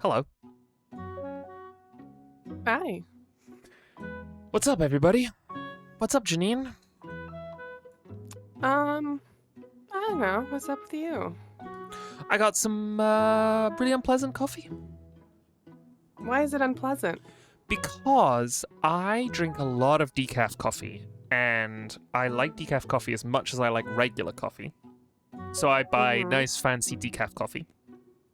Hello. Hi. What's up, everybody? What's up, Janine? I don't know. What's up with you? I got some really unpleasant coffee Why is it unpleasant? because I drink a lot of decaf coffee, and I like decaf coffee as much as I like regular coffee. So I buy Mm-hmm. nice, fancy decaf coffee.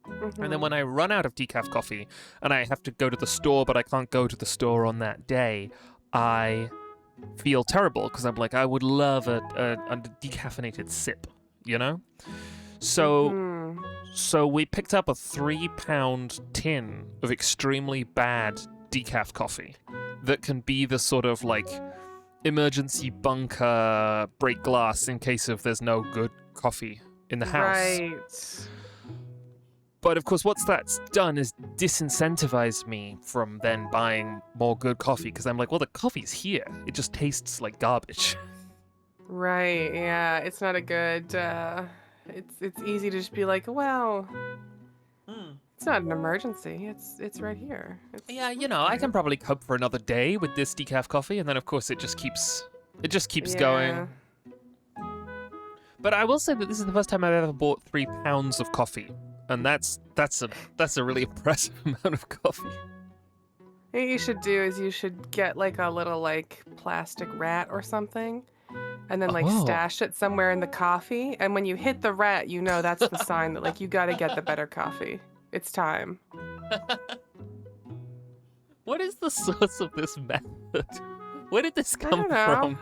And then Mm-hmm. when I run out of decaf coffee and I have to go to the store, but I can't go to the store on that day, I feel terrible because I'm like, I would love a decaffeinated sip, you know? So Mm-hmm. so we picked up a 3-pound tin of extremely bad decaf coffee that can be the sort of like emergency bunker break glass in case if there's no good coffee in the house. Right. But of course, what's that's done is disincentivized me from then buying more good coffee because I'm like, well, the coffee's here. It just tastes like garbage. Right. Yeah. It's not a good. It's easy to just be like, well, it's not an emergency. It's right here. Yeah, It's I can okay. probably cope for another day with this decaf coffee, and then of course it just keeps Yeah. going. But I will say that this is the first time I've ever bought 3 pounds of coffee, and that's a really impressive amount of coffee. What you should do is you should get like a little like plastic rat or something, and then like Oh, stash it somewhere in the coffee. And when you hit the rat, you know that's the sign that like you got to get the better coffee. It's time. what is the source of this method? Where did this I come don't know. from?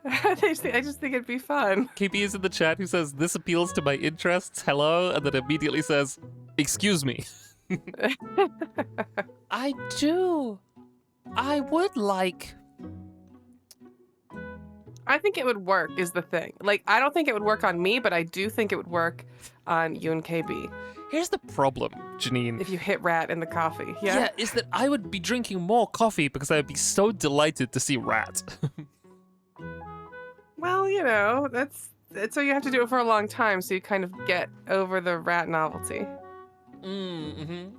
I just think it'd be fun. KB is in the chat who says, "This appeals to my interests, hello," and then immediately says, "Excuse me." I do. I would like. I think it would work is the thing. Like I don't think it would work on me, but I do think it would work on you and KB Here's the problem, Janine. if you hit rat in the coffee. Yeah. Yeah, is that I would be drinking more coffee because I would be so delighted to see Rat. Well, that's so you have to do it for a long time, so you kind of get over the rat novelty.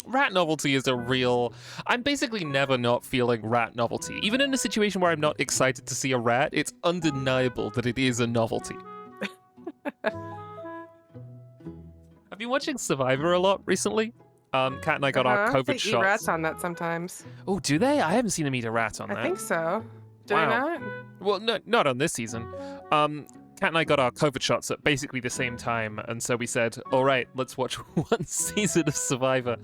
Rat novelty is a real. I'm basically never not feeling rat novelty. Even in a situation where I'm not excited to see a rat, it's undeniable that it is a novelty. I've been watching Survivor a lot recently. Kat and I got our COVID They eat shots. rats on that sometimes. Oh, do they? I haven't seen them eat a rat on I that. think so. Do they Wow. not? Well, no, not on this season. Kat and I got our COVID shots at basically the same time, and so we said, all right, let's watch one season of Survivor,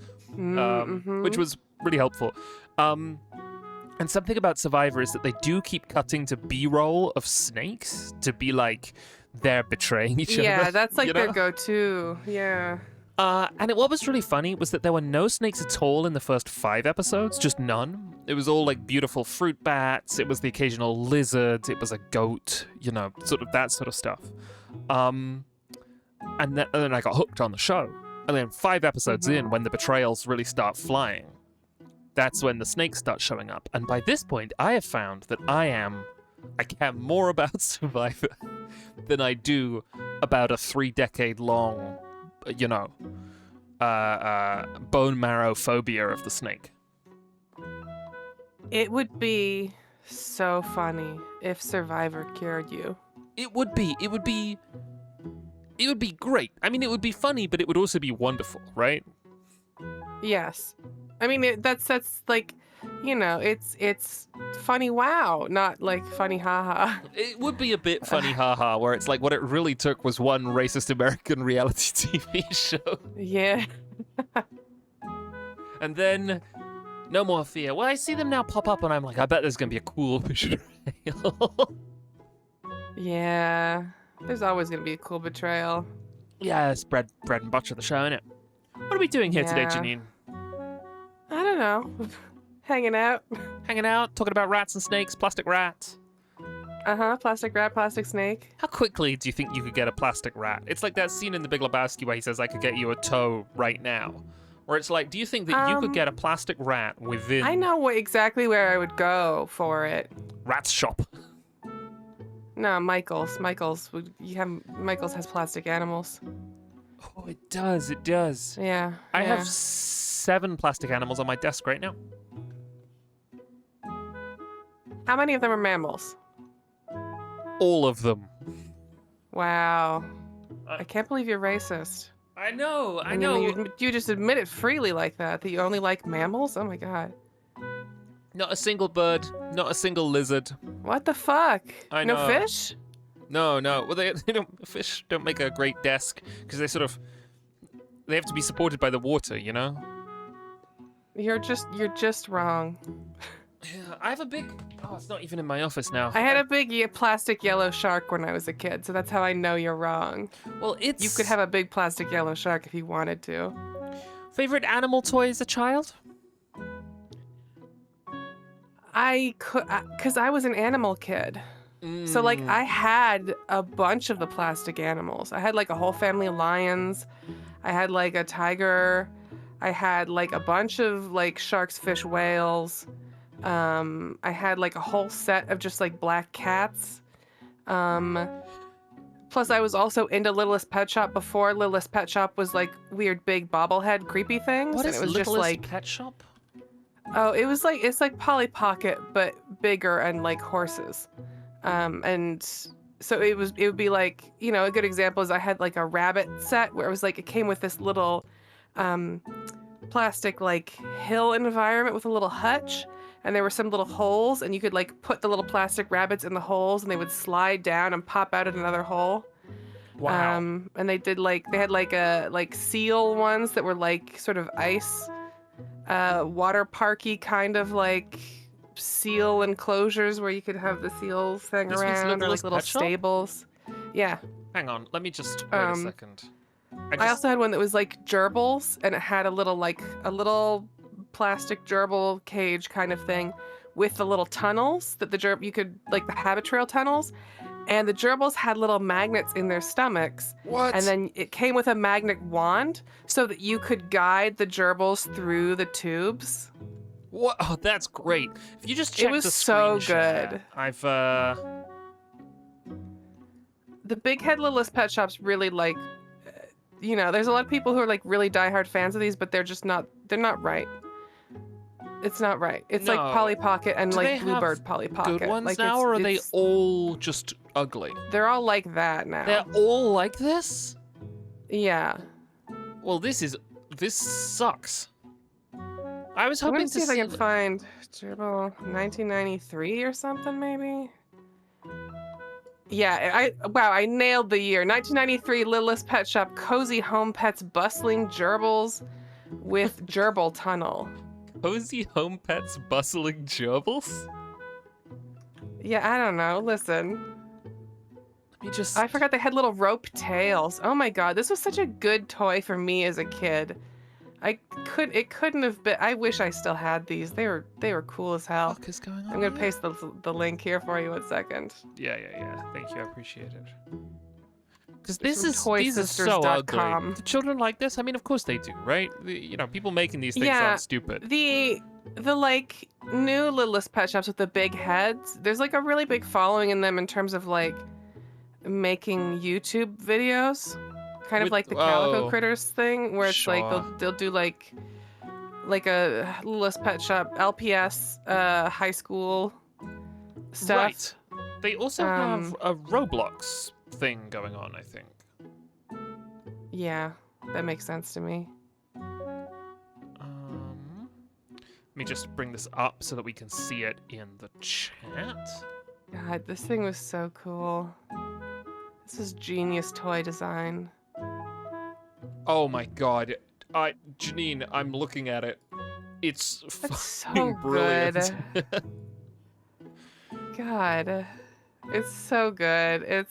which was really helpful. And something about Survivor is that they do keep cutting to B-roll of snakes to be like, they're betraying each other. Yeah, that's like you their know? go-to. Yeah. And what was really funny was that there were no snakes at all in the first 5 episodes, just none. It was all like beautiful fruit bats, it was the occasional lizard, it was a goat, sort of that sort of stuff. And then I got hooked on the show. And then 5 episodes in, when the betrayals really start flying, that's when the snakes start showing up. And by this point, I have found that I care more about Survivor than I do about a 3-decade-long bone marrow phobia of the snake. It would be so funny if Survivor cured you. It would be great. I mean, it would be funny, but it would also be wonderful, right? Yes. I mean, that's like, it's funny wow, not like funny haha. It would be a bit funny, haha, where it's like what it really took was one racist American reality TV show. Yeah. And then, no more fear. Well, I see them now pop up, and I'm like, I bet there's going to be a cool betrayal. Yeah. There's always going to be a cool betrayal. Yeah, it's bread and butter of the show, innit? What are we doing here today, Yeah. Janine? I don't know. Hanging out. Hanging out, talking about rats and snakes, plastic rat. Plastic rat, plastic snake. How quickly do you think you could get a plastic rat? It's like that scene in The Big Lebowski where he says, I could get you a toe right now. Where it's like, do you think that you could get a plastic rat within... I know exactly where I would go for it. Rat's shop. No, Michael's. Michael's has plastic animals. Oh, it does. Yeah. I yeah. have 7 plastic animals on my desk right now. How many of them are mammals? All of them. Wow. I can't believe you're racist. I know, I And know. you just admit it freely like that you only like mammals? Oh my god. Not a single bird, not a single lizard. What the fuck? I No know. fish? No. Well, they don't. Fish don't make a great desk because they have to be supported by the water, you know. You're just wrong. Yeah, I have a big. Oh, it's not even in my office now. I had a big plastic yellow shark when I was a kid, so that's how I know you're wrong. Well, it's. You could have a big plastic yellow shark if you wanted to. Favorite animal toy as a child? I could, because I was an animal kid. So, like, I had a bunch of the plastic animals. I had, like, a whole family of lions. I had, like, a tiger. I had, like, a bunch of, like, sharks, fish, whales. I had, like, a whole set of just, like, black cats. Plus, I was also into Littlest Pet Shop before Littlest Pet Shop was, like, weird, big bobblehead creepy things. What and is it was Littlest just, like, Pet Shop? Oh, it's like Polly Pocket, but bigger and like horses. And so it would be like, you know, a good example is I had like a rabbit set where it was like, it came with this little plastic like hill environment with a little hutch. And there were some little holes and you could like put the little plastic rabbits in the holes and they would slide down and pop out at another hole. Wow. And they had like seal ones that were like sort of ice water parky kind of like seal enclosures where you could have the seals hang This was around or like Littlest little Pet Shop? stables. Yeah. Hang on, let me just wait a second. I also had one that was like gerbils and it had a little plastic gerbil cage kind of thing with the little tunnels that you could like the habit trail tunnels. And the gerbils had little magnets in their stomachs. What? And then it came with a magnet wand so that you could guide the gerbils through the tubes. What? Oh, that's great. If you just check It was the so screen share, good. I've The Big Head Littlest Pet Shop's really like, you know, there's a lot of people who are like really diehard fans of these, but they're not right. It's not right. It's like No. Polly Pocket and Do like they Bluebird have Polly Pocket. good ones like now, or are they all just ugly? They're all like that now. They're all like this? Yeah. Well, this sucks. I was I'm hoping gonna see to if I can find Gerbil 1993 or something maybe. Yeah, I nailed the year. 1993 Littlest Pet Shop Cozy Home Pets Bustling Gerbils with Gerbil Tunnel. Cozy Home Pets Bustling Gerbils? Yeah, I don't know. Listen. Let me just... I forgot they had little rope tails. Oh my god, this was such a good toy for me as a kid. It couldn't have been. I wish I still had these. They were cool as hell. What is going on? I'm gonna paste the link here for you 1 second. Yeah. Thank you, I appreciate it. Because these are so toysisters.com. ugly. Do children like this? I mean, of course they do, right? You know, people making these things Yeah. aren't stupid. The like new Littlest Pet Shops with the big heads, there's like a really big following in them in terms of like making YouTube videos, kind of With- like the Calico oh, Critters thing, where it's like sure. they'll do like a Littlest Pet Shop LPS high school stuff. Right. They also have a Roblox thing going on, I think. Yeah, that makes sense to me. Let me just bring this up so that we can see it in the chat. God, this thing was so cool. This is genius toy design. Oh my god. Janine, I'm looking at it. It's That's so fucking brilliant. God, it's so good.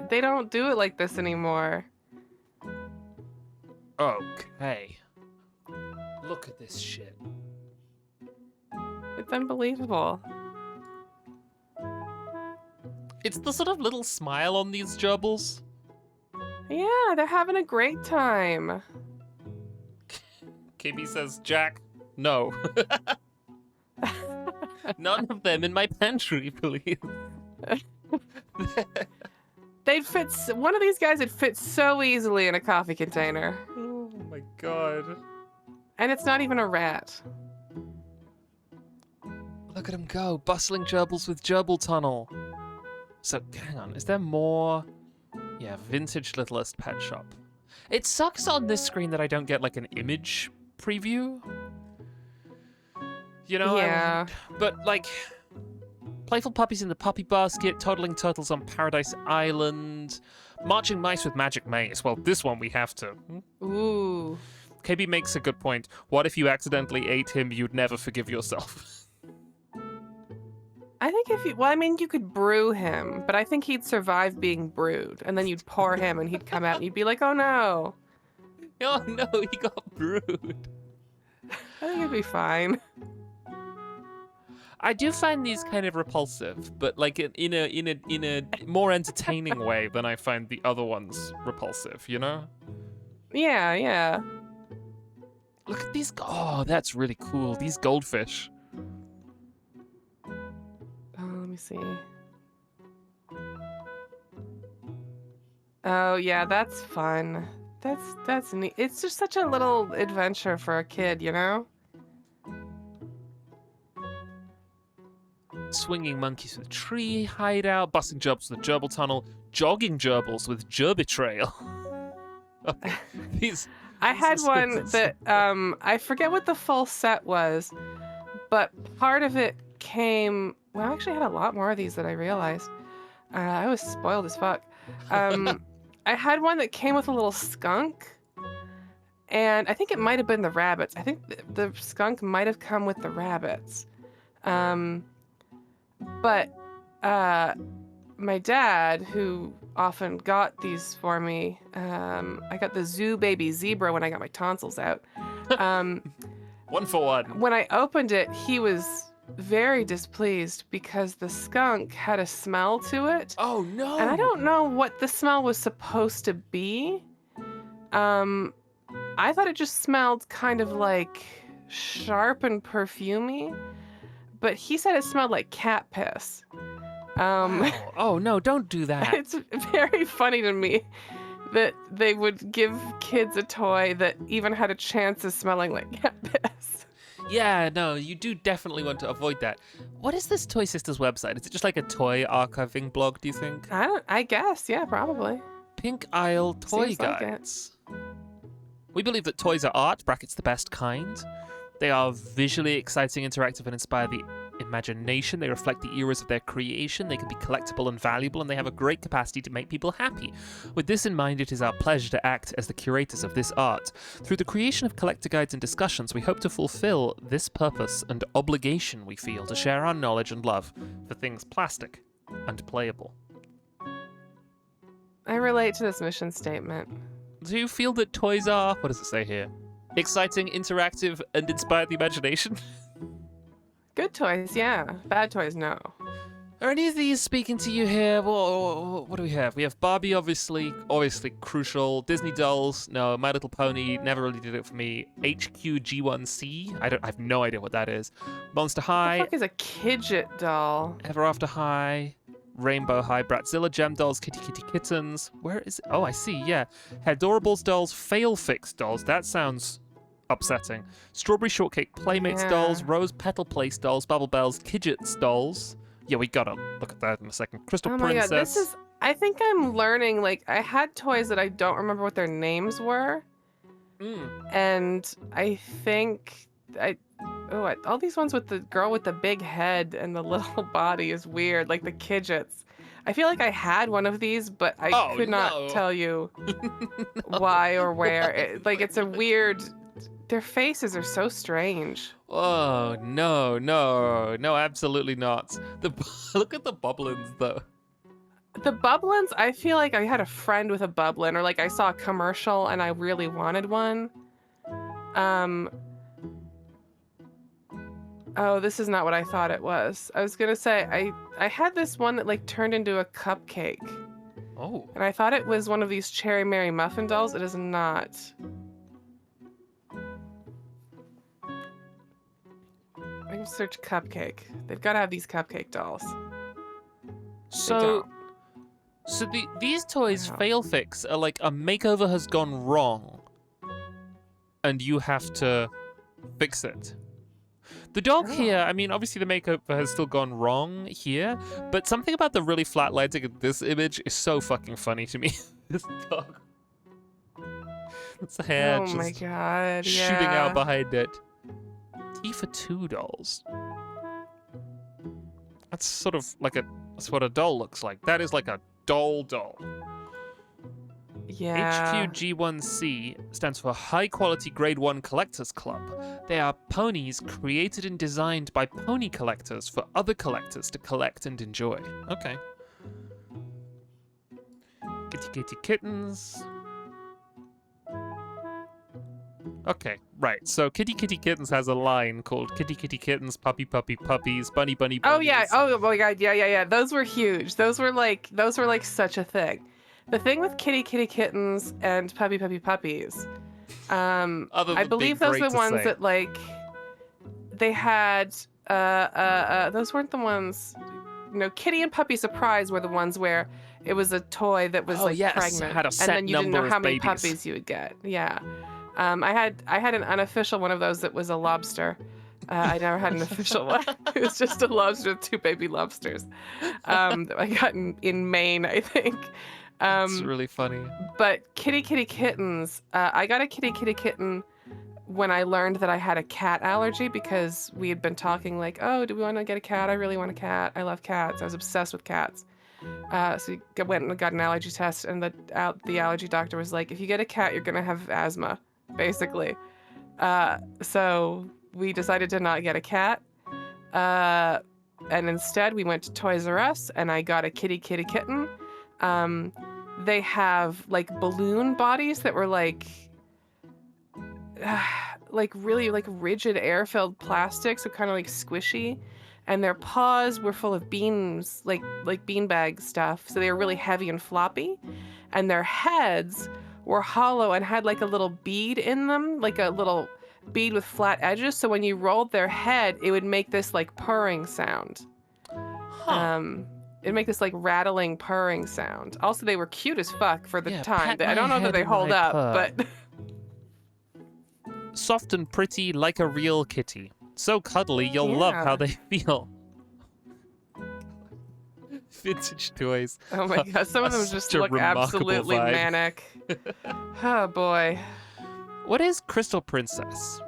They don't do it like this anymore. Okay. Look at this shit. It's unbelievable. It's the sort of little smile on these gerbils. Yeah, they're having a great time. KB says, Jack, no. None of them in my pantry, please. They'd fit. One of these guys would fit so easily in a coffee container. Oh my god. And it's not even a rat. Look at him go, bustling gerbils with gerbil tunnel. So, hang on, is there more? Yeah, vintage Littlest Pet Shop. It sucks on this screen that I don't get, like, an image preview. You know? Yeah. But, like, playful puppies in the puppy basket, toddling turtles on Paradise Island, marching mice with magic maze. Well, this one we have to. Ooh. KB makes a good point. What if you accidentally ate him, you'd never forgive yourself? I think if you, well, I mean, you could brew him, but I think he'd survive being brewed. And then you'd pour him and he'd come out and you'd be like, oh no. Oh no, he got brewed. I think it'd be fine. I do find these kind of repulsive, but like in a more entertaining way than I find the other ones repulsive, you know? Yeah, yeah. Look at these. Oh, that's really cool. These goldfish. Let me see. Oh yeah, that's fun. That's neat. It's just such a little adventure for a kid, you know? Swinging monkeys with tree hideout, busting gerbils with gerbil tunnel, jogging gerbils with gerbil trail. I had one that I forget what the full set was, but part of it came. Well, I actually had a lot more of these than I realized. I was spoiled as fuck. I had one that came with a little skunk, and I think it might have been the rabbits. I think the skunk might have come with the rabbits. But my dad, who often got these for me, I got the zoo baby zebra when I got my tonsils out. One for one. When I opened it, he was very displeased because the skunk had a smell to it. Oh no! And I don't know what the smell was supposed to be. I thought it just smelled kind of like sharp and perfumey, but he said it smelled like cat piss. Oh no, don't do that. It's very funny to me that they would give kids a toy that even had a chance of smelling like cat piss. Yeah, no, you do definitely want to avoid that. What is this Toy Sisters website? Is it just like a toy archiving blog, do you think? I guess, yeah, probably. Pink Isle Toy Seems like Guides. We believe that toys are art, brackets the best kind. They are visually exciting, interactive, and inspire the imagination. They reflect the eras of their creation. They can be collectible and valuable, and they have a great capacity to make people happy. With this in mind, it is our pleasure to act as the curators of this art. Through the creation of collector guides and discussions, we hope to fulfill this purpose and obligation we feel to share our knowledge and love for things plastic and playable. I relate to this mission statement. Do you feel that toys are, what does it say here? Exciting, interactive, and inspire the imagination? Good toys, yeah. Bad toys, no. Are any of these speaking to you here? What do we have? We have Barbie, obviously crucial. Disney dolls, no. My Little Pony never really did it for me. HQG1C, I have no idea what that is. Monster High. What the fuck is a Kidget doll? Ever After High. Rainbow High, Bratzilla, Gem Dolls, Kitty Kittens. Where is it? Oh, I see, yeah. Hadorables dolls, Fail Fix dolls. That sounds upsetting. Strawberry Shortcake Playmates dolls, Rose Petal Place dolls, Bubble Bells, Kidgets dolls. Yeah, we gotta look at that in a second. Crystal Princess. God, this is... I think I'm learning, like, I had toys that I don't remember what their names were. And I think... all these ones with the girl with the big head and the little body is weird, like the Kidgets. I feel like I had one of these, but I could not tell you why or where. It's a weird... Their faces are so strange. Oh, no, absolutely not. Look at the Bubblins, though. The Bubblins, I feel like I had a friend with a Bubblin, or like I saw a commercial and I really wanted one. Oh, this is not what I thought it was. I was gonna say, I had this one that like turned into a cupcake. Oh. And I thought it was one of these Cherry Mary Muffin dolls. It is not. I can search cupcake. They've got to have these cupcake dolls. So these toys Fail Fix are like a makeover has gone wrong. And you have to Fix it. The dog Oh. here, I mean, obviously the makeover has still gone wrong here, but something about the really flat lighting of this image is so fucking funny to me. This dog. Its hair Oh my just god. shooting Yeah. out behind it. T for 2 dolls. That's sort of like that's what a doll looks like. That is like a doll. Yeah. HQG1C stands for High Quality Grade 1 Collectors Club. They are ponies created and designed by pony collectors for other collectors to collect and enjoy. Okay. Kitty kittens. Okay, right. So Kitty Kittens has a line called Kitty Kittens, Puppy Puppies, Bunny Bunnies. Oh yeah. Oh my god. Yeah. Those were huge. Those were like such a thing. The thing with Kitty Kittens and Puppy Puppies, Other I than believe being those are great the to ones say. that like they had those weren't the ones. No, Kitty and Puppy Surprise were the ones where it was a toy that was Oh, like yes, pregnant, had a and set then you didn't know number of how many babies. puppies you would get. Yeah, I had an unofficial one of those that was a lobster. I never had an official one. It was just a lobster with 2 baby lobsters that I got in Maine, I think. It's really funny. But Kitty Kittens, I got a Kitty Kitten when I learned that I had a cat allergy because we had been talking like, oh, do we want to get a cat? I really want a cat. I love cats. I was obsessed with cats. So we went and got an allergy test, and the allergy doctor was like, if you get a cat, you're going to have asthma, basically. So we decided to not get a cat. And instead, we went to Toys R Us, and I got a Kitty Kitten. They have like balloon bodies that were like really like rigid air-filled plastic, so kind of like squishy, and their paws were full of beans, like beanbag stuff, so they were really heavy and floppy, and their heads were hollow and had like a little bead in them, like a little bead with flat edges, so when you rolled their head it would make this like purring sound. It'd make this like rattling purring sound. Also, they were cute as fuck for the time. pat I don't my know that head they and hold I up, purr. but Soft and pretty like a real kitty. So cuddly, you'll love Yeah. how they feel. Vintage toys. oh my god, some of them That's just such a look remarkable absolutely vibe. manic. Oh boy. What is Crystal Princess?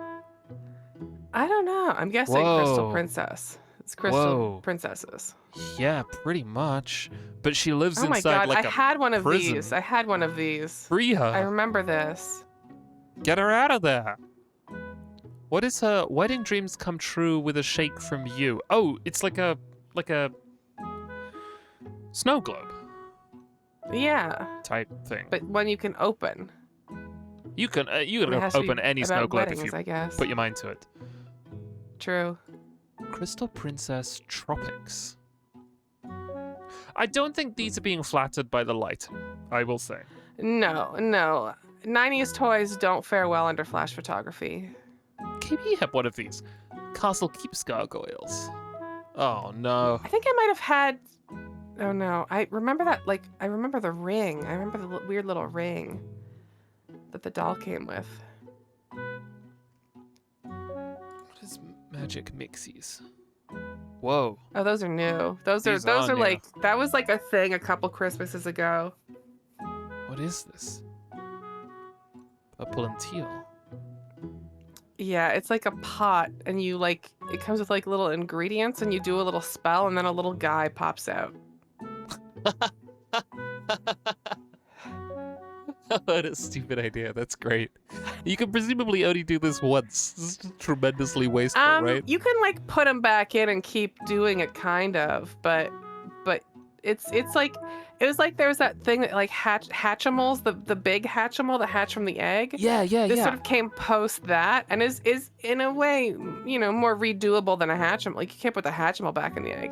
I don't know. I'm guessing Crystal Whoa. Princess. It's Crystal Whoa. Princesses. Yeah, pretty much. But she lives Oh my inside god, like I a had one of prison. these. I had one of these. Free her. I remember this. Get her out of there. What is her wedding dreams come true with a shake from you? Oh, it's like a snow globe Yeah, type thing. but one you can open. You can It has to be open any snow about globe weddings, if you I guess. put your mind to it. True. Crystal Princess Tropics. I don't think these are being flattered by the lighting, I will say. No. 90s toys don't fare well under flash photography. KB had one of these. Castle Keeps gargoyles. Oh no. I think I might have had. Oh no, I remember that. Like, I remember the ring. I remember the weird little ring that the doll came with. What is Magic Mixies? Whoa. Oh, those are new. Those These are are new. like that was like a thing a couple Christmases ago. What is this? Purple and teal. Yeah, it's like a pot, and you like it comes with like little ingredients, and you do a little spell, and then a little guy pops out. What a stupid idea. That's great. You can presumably only do this once. This is tremendously wasteful, right? You can like put them back in and keep doing it, kind of, but it's like it was like there was that thing that like Hatchimals, the big Hatchimal that hatched from the egg. Yeah. This sort of came post that, and is in a way, more redoable than a Hatchimal. Like, you can't put the Hatchimal back in the egg,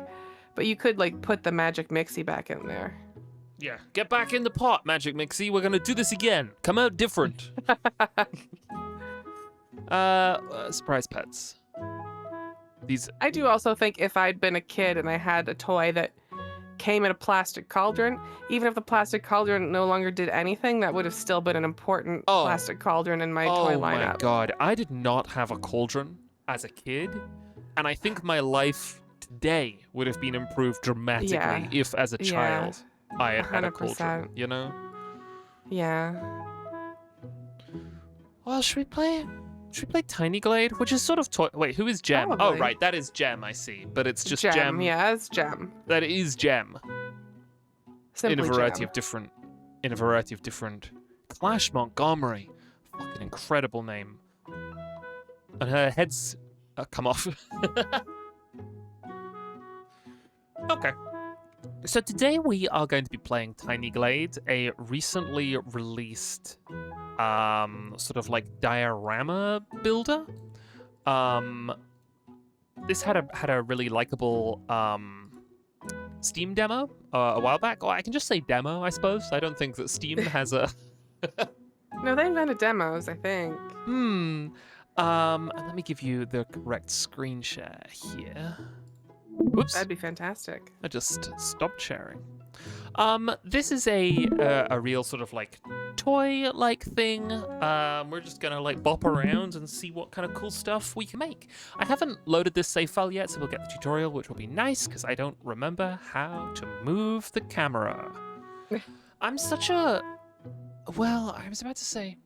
but you could like put the Magic Mixie back in there. Yeah. Get back in the pot, Magic Mixie. We're gonna do this again. Come out different. Surprise pets. These. I do also think if I'd been a kid and I had a toy that came in a plastic cauldron. Even if the plastic cauldron no longer did anything, that would have still been an important Oh. plastic cauldron in my toy Oh my lineup. god, I did not have a cauldron as a kid, and I think my life today would have been improved dramatically Yeah. if, as a child, I had had a 100%. cauldron, you know? Yeah. Well, should we play Tiny Glade? Which is sort of toy. Wait, who is Gem? Oh, Probably. right, that is Gem, I see. But it's just Gem. Gem. Yeah, it's Gem. That is Gem. Simply in a variety Gem. of different. Clash Montgomery. Fucking incredible name. And her head's come off. Okay. So today we are going to be playing Tiny Glade, a recently released sort of like diorama builder. This had a really likable Steam demo a while back. Or I can just say demo, I suppose. I don't think that Steam has a No, they invented demos, I think. and let me give you the correct screen share here. Whoops. That'd be fantastic. I just stopped sharing. This is a real sort of like toy-like thing. We're just gonna like bop around and see what kind of cool stuff we can make. I haven't loaded this save file yet, so we'll get the tutorial, which will be nice because I don't remember how to move the camera. I'm such a... Well, I was about to say...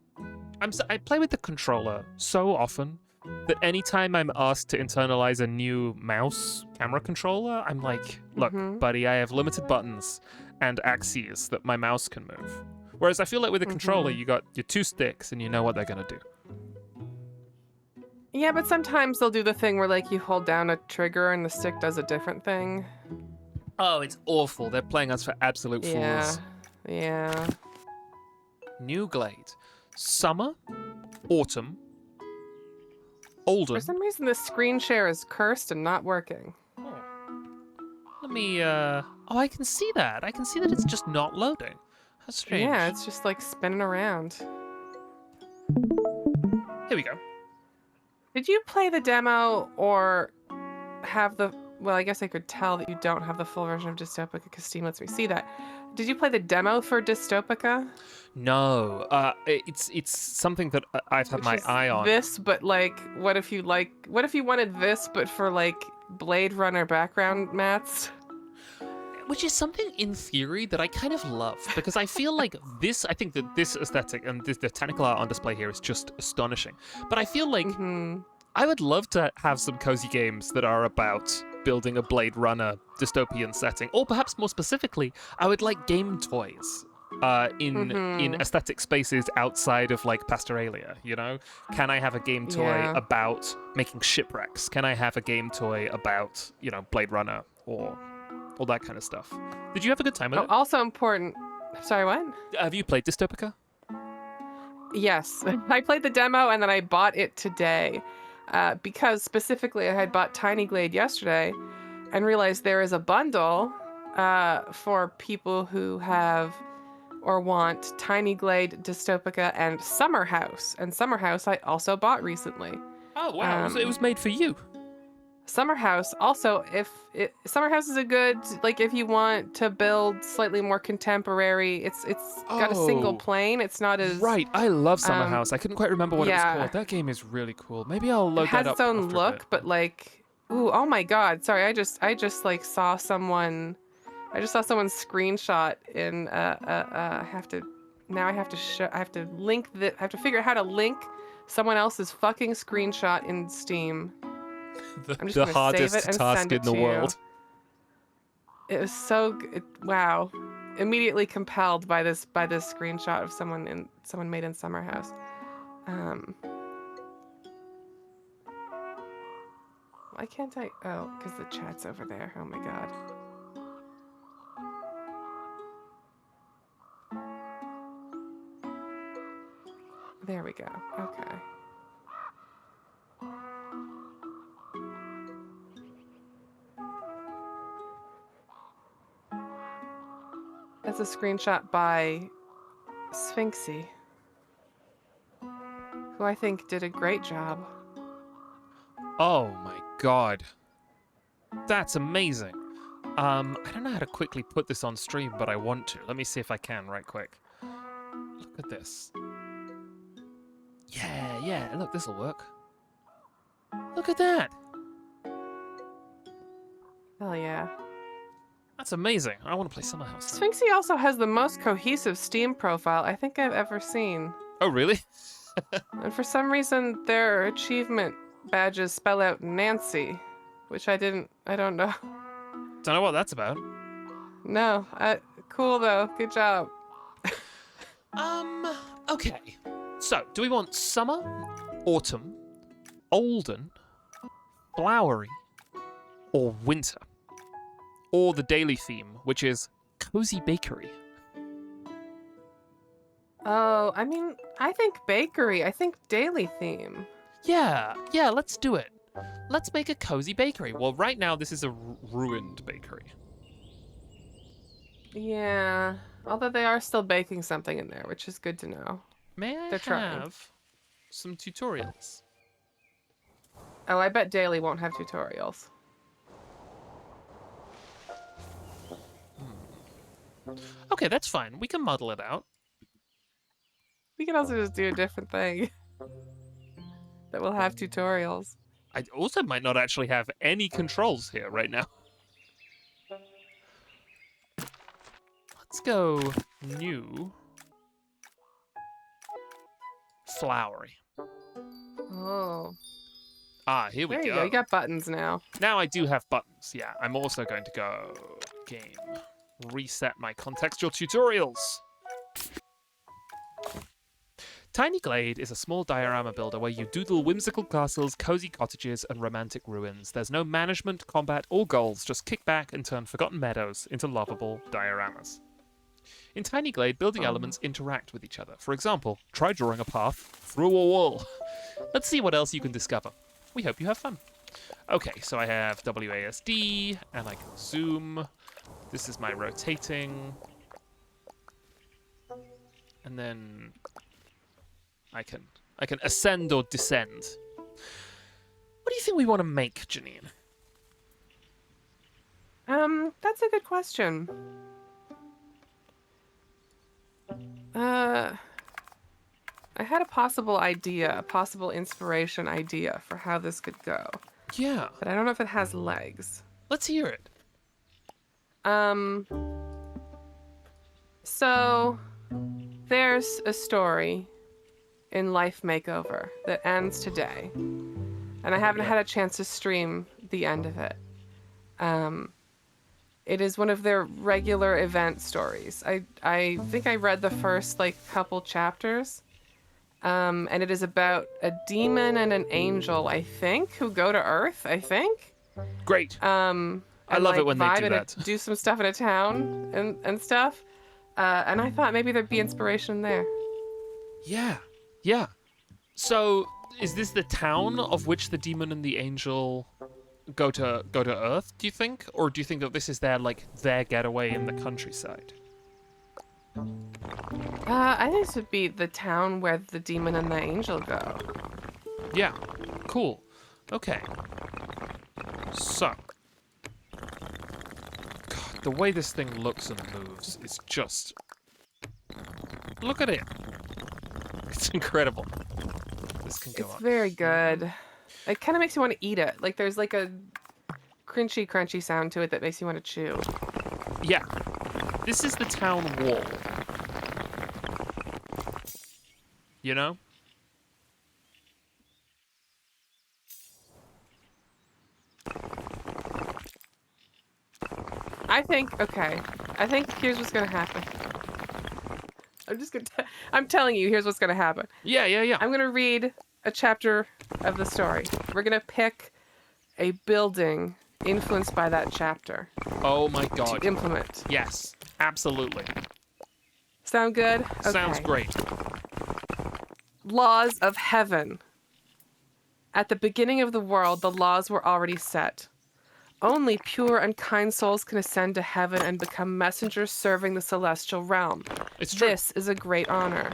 I play with the controller so often that anytime I'm asked to internalize a new mouse camera controller, I'm like, look, buddy, I have limited buttons and axes that my mouse can move. Whereas I feel like with a controller, you got your two sticks and you know what they're going to do. Yeah, but sometimes they'll do the thing where like you hold down a trigger and the stick does a different thing. Oh, it's awful. They're playing us for absolute fools. Yeah. New Glade. Summer, autumn, olden. For some reason, this screen share is cursed and not working. Oh. Let me, Oh, I can see that. I can see that it's just not loading. That's strange. Yeah, it's just like spinning around. Here we go. Did you play the demo or have the... Well, I guess I could tell that you don't have the full version of Dystopica because Steam lets me see that. Did you play the demo for Dystopica? No, it's something that I've had my eye on. This, but like, what if you wanted this, but for like Blade Runner background mats? Which is something in theory that I kind of love because I feel like this. I think that this aesthetic and the technical art on display here is just astonishing. But I feel like I would love to have some cozy games that are about building a Blade Runner dystopian setting, or perhaps more specifically, I would like game toys. In aesthetic spaces outside of like Pastoralia, you know? Can I have a game toy about making shipwrecks? Can I have a game toy about, you know, Blade Runner or all that kind of stuff? Did you have a good time with it? Also important. Sorry, what? Have you played Dystopica? Yes. I played the demo and then I bought it today because specifically I had bought Tiny Glade yesterday and realized there is a bundle for people who have or want Tiny Glade, Dystopica, and Summer House. And Summer House I also bought recently. Oh, wow. So it was made for you. Summer House, also, Summer House is a good, like, if you want to build slightly more contemporary, it's got a single plane. It's not as... Right, I love Summer House. I couldn't quite remember what it was called. That game is really cool. Maybe I'll load that up. It has its own look, but, like... Ooh, oh my god. Sorry, I just like, saw someone... I just saw someone's screenshot in I have to figure out how to link someone else's fucking screenshot in Steam. I'm just the gonna hardest save it and task send in it the to world. You. It was so good. Wow. Immediately compelled by this screenshot of someone made in Summer House. Why can't I? Oh, because the chat's over there. Oh my god. There we go. Okay. That's a screenshot by Sphinxy, who I think did a great job. Oh my god. That's amazing. I don't know how to quickly put this on stream, but I want to. Let me see if I can right quick. Look at this. Yeah, look, this'll work. Look at that. Hell yeah. That's amazing. I want to play Summer House. Sphinxie also has the most cohesive Steam profile I think I've ever seen. Oh, really? And for some reason, their achievement badges spell out Nancy, which I don't know. Don't know what that's about. No, cool though. Good job. Okay. So, do we want summer, autumn, olden, flowery, or winter? Or the daily theme, which is cozy bakery. Oh, I mean, I think bakery. I think daily theme. Yeah, let's do it. Let's make a cozy bakery. Well, right now this is a ruined bakery. Yeah, although they are still baking something in there, which is good to know. May I They're trying. have some tutorials? Oh, I bet daily won't have tutorials. Okay, that's fine. We can muddle it out. We can also just do a different thing that will have tutorials. I also might not actually have any controls here right now. Let's go new. Flowery. Oh. Ah, here we There you go. go. You got buttons now. Now I do have buttons. Yeah, I'm also going to go game. Reset my contextual tutorials. Tiny Glade is a small diorama builder where you doodle whimsical castles, cozy cottages, and romantic ruins. There's no management, combat, or goals, just kick back and turn forgotten meadows into lovable dioramas. In Tiny Glade, building elements interact with each other. For example, try drawing a path through a wall. Let's see what else you can discover. We hope you have fun. Okay, so I have WASD, and I can zoom. This is my rotating. And then I can ascend or descend. What do you think we want to make, Janine? That's a good question. I had a possible idea, a possible inspiration idea for how this could go, Yeah, but I don't know if it has legs. let's hear it. So there's a story in Life Makeover that ends today, and I haven't had a chance to stream the end of it. It is one of their regular event stories. I think I read the first couple chapters, and it is about a demon and an angel, I think, who go to Earth. I think. Great. I And, love it when they vibe do in that. do some stuff in a town and stuff. And I thought maybe there'd be inspiration there. Yeah. So, is this the town of which the demon and the angel go to Earth, do you think? Or do you think that this is their getaway in the countryside? I think this would be the town where the demon and the angel go. Yeah. Cool. Okay. So, God, the way this thing looks and moves is just... Look at it. It's incredible. This can go It's on. very good. It kind of makes you want to eat it. There's a crunchy sound to it that makes you want to chew. Yeah. This is the town wall. You know? I think here's what's gonna happen. I'm telling you, here's what's gonna happen. Yeah. I'm gonna read a chapter of the story. We're gonna pick a building influenced by that chapter Oh my God. to implement. Yes. Absolutely. Sound good? Okay. Sounds great. Laws of heaven. At the beginning of the world, the laws were already set. Only pure and kind souls can ascend to heaven and become messengers serving the celestial realm. It's true. This is a great honor.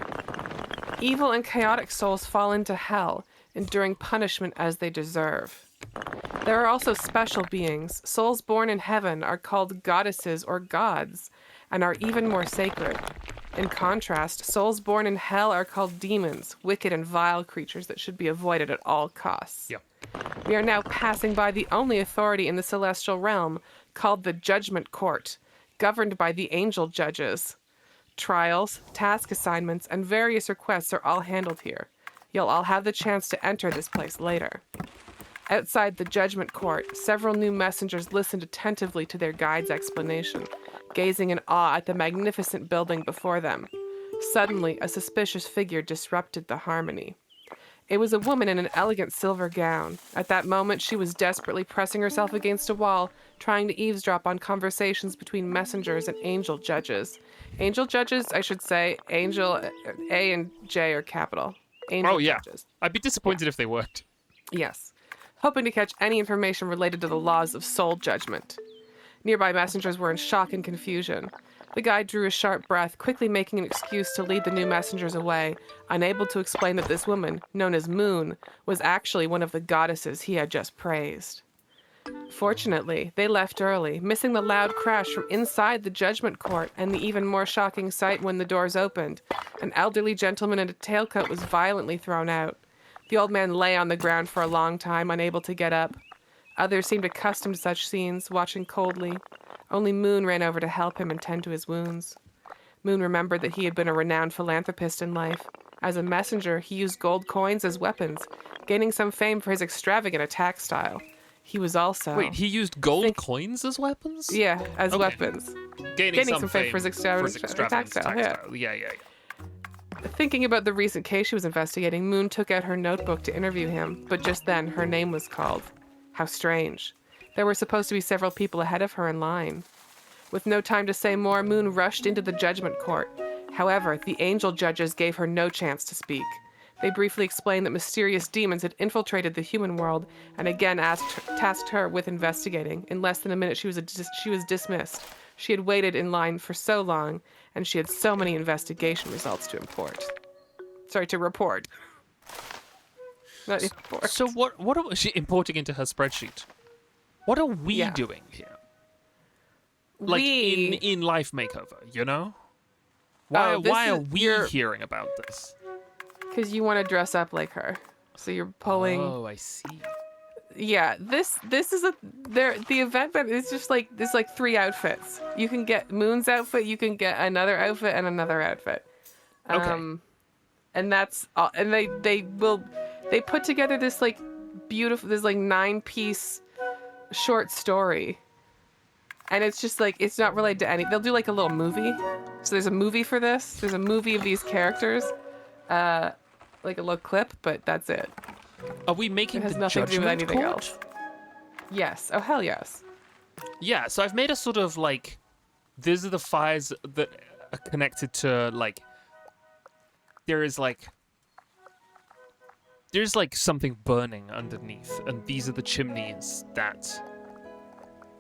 Evil and chaotic souls fall into hell, enduring punishment as they deserve. There are also special beings. Souls born in heaven are called goddesses or gods and are even more sacred. In contrast, souls born in hell are called demons, wicked and vile creatures that should be avoided at all costs. Yep. We are now passing by the only authority in the celestial realm, called the Judgement Court, governed by the angel judges. Trials, task assignments, and various requests are all handled here. You'll all have the chance to enter this place later. Outside the Judgment Court, several new messengers listened attentively to their guide's explanation, gazing in awe at the magnificent building before them. Suddenly, a suspicious figure disrupted the harmony. It was a woman in an elegant silver gown. At that moment, she was desperately pressing herself against a wall, trying to eavesdrop on conversations between messengers and angel judges. Angel judges, I should say, angel A and J are capital. Angel judges. I'd be disappointed if they weren't. Yes. Hoping to catch any information related to the laws of soul judgment. Nearby messengers were in shock and confusion. The guide drew a sharp breath, quickly making an excuse to lead the new messengers away, unable to explain that this woman, known as Moon, was actually one of the goddesses he had just praised. Fortunately, they left early, missing the loud crash from inside the Judgment Court and the even more shocking sight when the doors opened. An elderly gentleman in a tailcoat was violently thrown out. The old man lay on the ground for a long time, unable to get up. Others seemed accustomed to such scenes, watching coldly. Only Moon ran over to help him and tend to his wounds. Moon remembered that he had been a renowned philanthropist in life. As a messenger, he used gold coins as weapons, gaining some fame for his extravagant attack style. He was also... Wait, he used gold coins as weapons? Yeah, as weapons. Gaining some fame for his extravagant attack style. Yeah. Thinking about the recent case she was investigating, Moon took out her notebook to interview him, but just then her name was called. How strange. There were supposed to be several people ahead of her in line. With no time to say more, Moon rushed into the Judgment Court. However, the angel judges gave her no chance to speak. They briefly explained that mysterious demons had infiltrated the human world and again tasked her with investigating. In less than a minute, she was dismissed. She had waited in line for so long, and she had so many investigation results to report. Not import. So what are she importing into her spreadsheet? What are we doing here? Like in Life Makeover, you know? Why are we hearing about this? Because you want to dress up like her. So you're pulling... Oh, I see. Yeah, this is the event, but it's just like there's like 3 outfits. You can get Moon's outfit, you can get another outfit, and another outfit. Okay. And that's all. And they put together this like beautiful, this like 9-piece short story, and it's just like it's not related to any. They'll do like a little movie. So there's a movie for this. There's a movie of these characters, like a little clip, but that's it. Are we making it has the nothing to do with Judgment anything Court? else. Yes. Oh hell yes. Yeah. So I've made a sort of like, these are the fires that are connected to like. There's like something burning underneath, and these are the chimneys that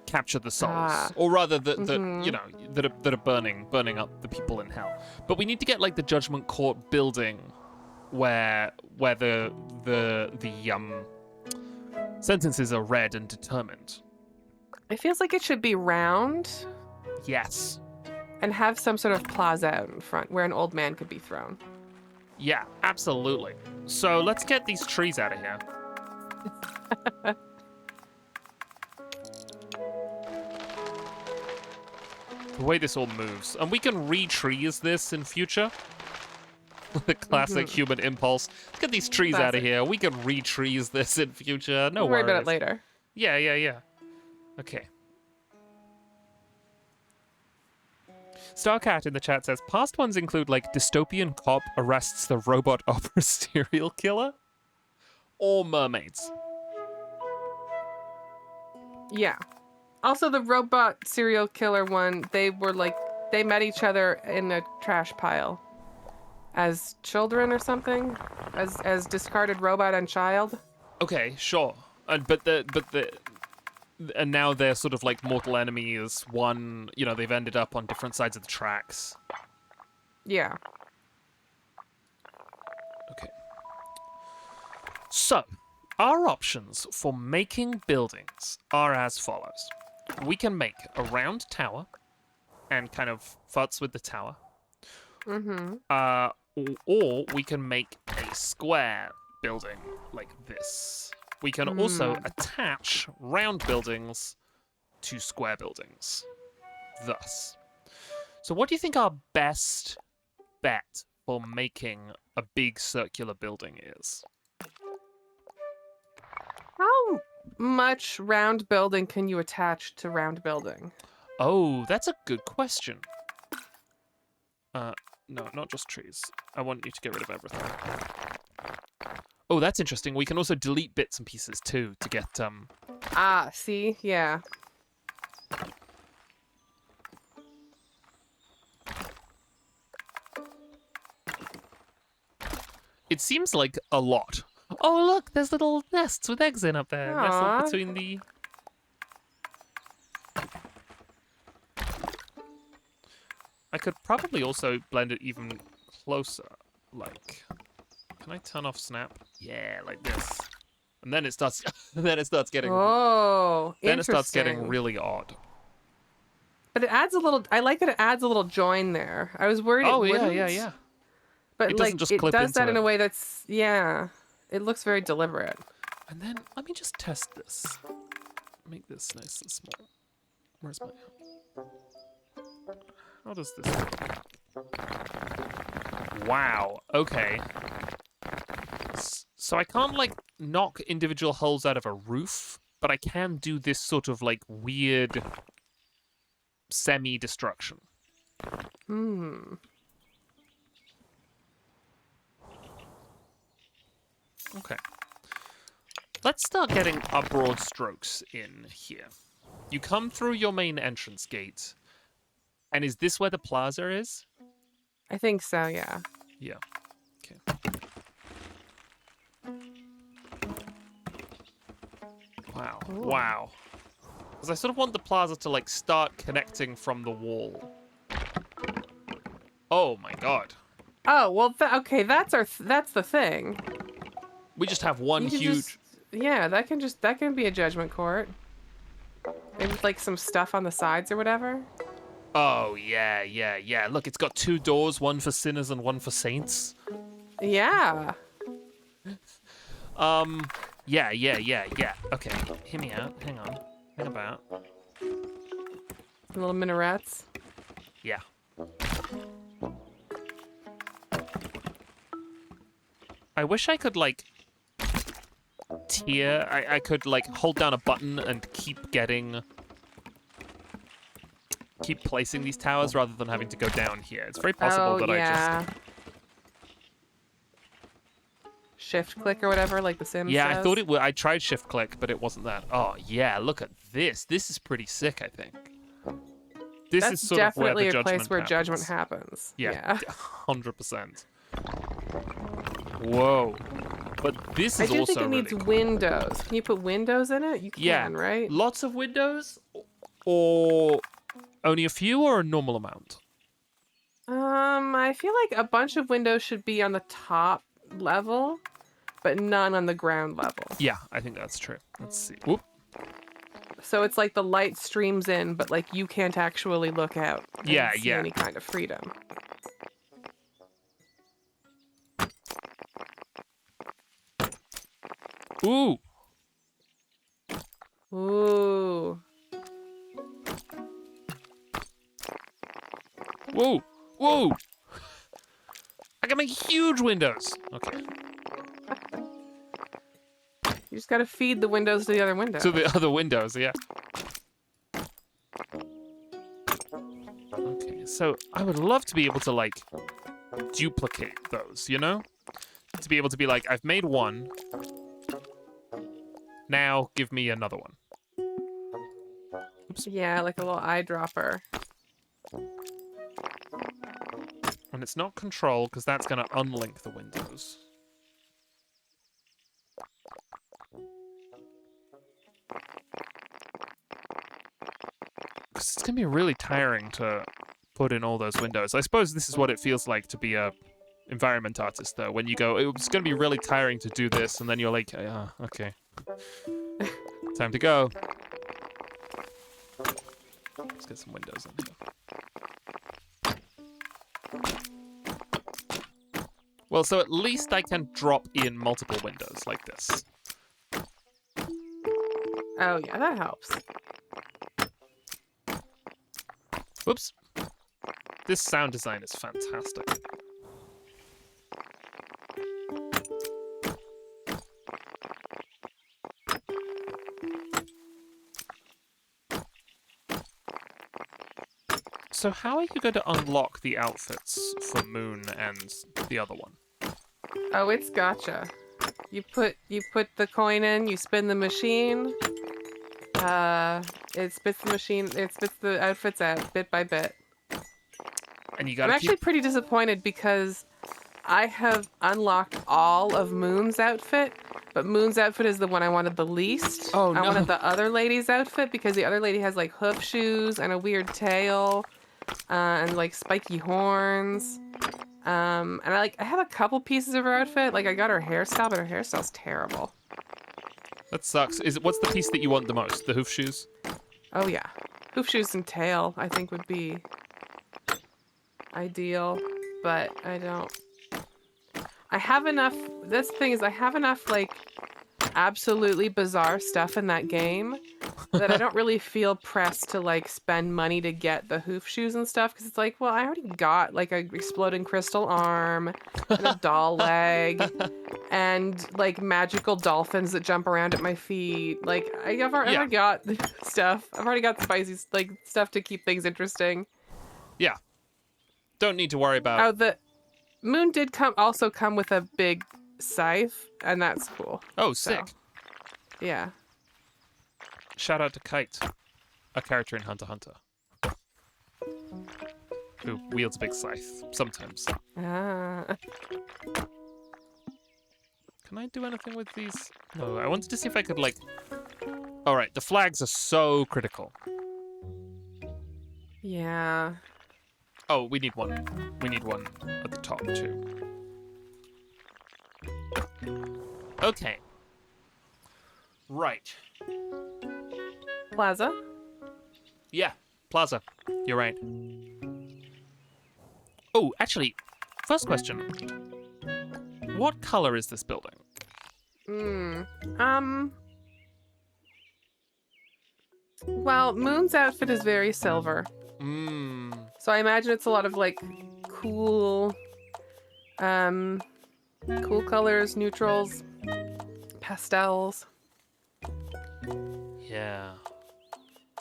capture the souls, or rather that you know that are burning up the people in hell. But we need to get like the Judgment Court building, where the sentences are read and determined. It feels like it should be round. Yes. And have some sort of plaza out in front where an old man could be thrown. Yeah, absolutely. So let's get these trees out of here. The way this all moves. And we can re-trees this in future. The classic human impulse. Let's get these trees out of here. We can re-trees this in future. No worries. We'll worry about it later. Yeah. Okay. Starcat in the chat says, past ones include like dystopian cop arrests the robot opera serial killer or mermaids. Yeah. Also the robot serial killer one, they met each other in a trash pile as children or something, as discarded robot and child. Okay, sure. And now they're sort of like mortal enemies. One, you know, they've ended up on different sides of the tracks. Yeah. Okay. So, our options for making buildings are as follows. We can make a round tower and kind of futz with the tower. Mm-hmm. Or we can make a square building like this. We can also attach round buildings to square buildings. Thus. So what do you think our best bet for making a big circular building is? How much round building can you attach to round building? Oh, that's a good question. No, not just trees. I want you to get rid of everything. Oh, that's interesting. We can also delete bits and pieces too to get Ah, see? Yeah. It seems like a lot. Oh, look, there's little nests with eggs in up there. Nestled Aw. between the... I could probably also blend it even closer. Like, can I turn off snap? Yeah, like this. And then it starts. Then it starts getting. Oh, Then it starts getting interesting. really odd. But it adds a little. I like that it adds a little join there. I was worried. Oh it yeah, wouldn't, yeah, yeah. But It doesn't like just it clip does that into in a it. way that's it looks very deliberate. And then let me just test this. Make this nice and small. Where's my? How does this work? Wow. Okay. So I can't like knock individual holes out of a roof, but I can do this sort of like weird semi-destruction. Hmm. Okay. Let's start getting our broad strokes in here. You come through your main entrance gate, and is this where the plaza is? I think so. Yeah. Yeah. Okay. Wow. Ooh. Wow. Because I sort of want the plaza to like start connecting from the wall. Oh my god. Oh well. Okay. That's the thing. We just have one You can huge... yeah. That can be a judgment court. Maybe with, like some stuff on the sides or whatever. Oh, yeah, yeah, yeah. Look, it's got 2 doors, one for sinners and one for saints. Yeah. Yeah, yeah, yeah, yeah. Okay, hear me out. Hang on. Hang about. Little minarets. Yeah. I wish I could, like, tier. I could, like, hold down a button and keep placing these towers rather than having to go down here. It's very possible that I just... Shift click or whatever, like the Sims Yeah, says. I thought it would. I tried shift click, but it wasn't that. Oh, yeah, look at this. This is pretty sick, I think. This That's is sort of where the definitely a judgment place where happens. judgment happens. Yeah, 100%. Whoa. But this I is do also think it really needs cool. windows. Can you put windows in it? You can, Yeah. right? Lots of windows, or only a few, or a normal amount? I feel like a bunch of windows should be on the top level, but none on the ground level. Yeah, I think that's true. Let's see. Whoop. So it's like the light streams in, but like you can't actually look out and Yeah, see yeah. any kind of freedom. Ooh. Ooh. Whoa. Whoa. I can make huge windows. Okay. You just gotta feed the windows to the other windows. To the other windows, yeah. Okay, so I would love to be able to, like, duplicate those, you know? To be able to be like, I've made one. Now give me another one. Oops. Yeah, like a little eyedropper. And it's not control, because that's going to unlink the windows. Because it's going to be really tiring to put in all those windows. I suppose this is what it feels like to be a environment artist, though, when you go, it's going to be really tiring to do this, and then you're like, okay. Time to go. Let's get some windows in here. Well, so at least I can drop in multiple windows like this. Oh, yeah, that helps. Whoops. This sound design is fantastic. So how are you going to unlock the outfits for Moon and the other one? Oh, it's gotcha. You put the coin in, you spin the machine. It spits the outfits out bit by bit. And you gotta I'm actually pretty disappointed because I have unlocked all of Moon's outfit, but Moon's outfit is the one I wanted the least. Oh, no. I wanted the other lady's outfit because the other lady has like hoof shoes and a weird tail, and like spiky horns. And I have a couple pieces of her outfit. Like I got her hairstyle, but her hairstyle's terrible. That sucks. What's the piece that you want the most? The hoof shoes? Oh yeah, hoof shoes and tail I think would be ideal, but I don't. I have enough. This thing is, I have enough like absolutely bizarre stuff in that game that I don't really feel pressed to like spend money to get the hoof shoes and stuff, because it's like, well, I already got like a exploding crystal arm and a doll leg and like magical dolphins that jump around at my feet. Like I've already got stuff. I've already got spicy like stuff to keep things interesting. Yeah. Don't need to worry about. Oh, the Moon did also come with a big scythe, and that's cool. Oh, sick. So, yeah. Shout out to Kite, a character in Hunter x Hunter, who wields a big scythe sometimes. Ah. Can I do anything with these? No, I wanted to see if I could like. All right, the flags are so critical. Yeah. Oh, we need one. We need one at the top too. Okay. Right. Plaza. Yeah, plaza. You're right. Oh, actually, first question. What color is this building? Well, Moon's outfit is very silver. So I imagine it's a lot of like cool colors, neutrals, pastels. Yeah.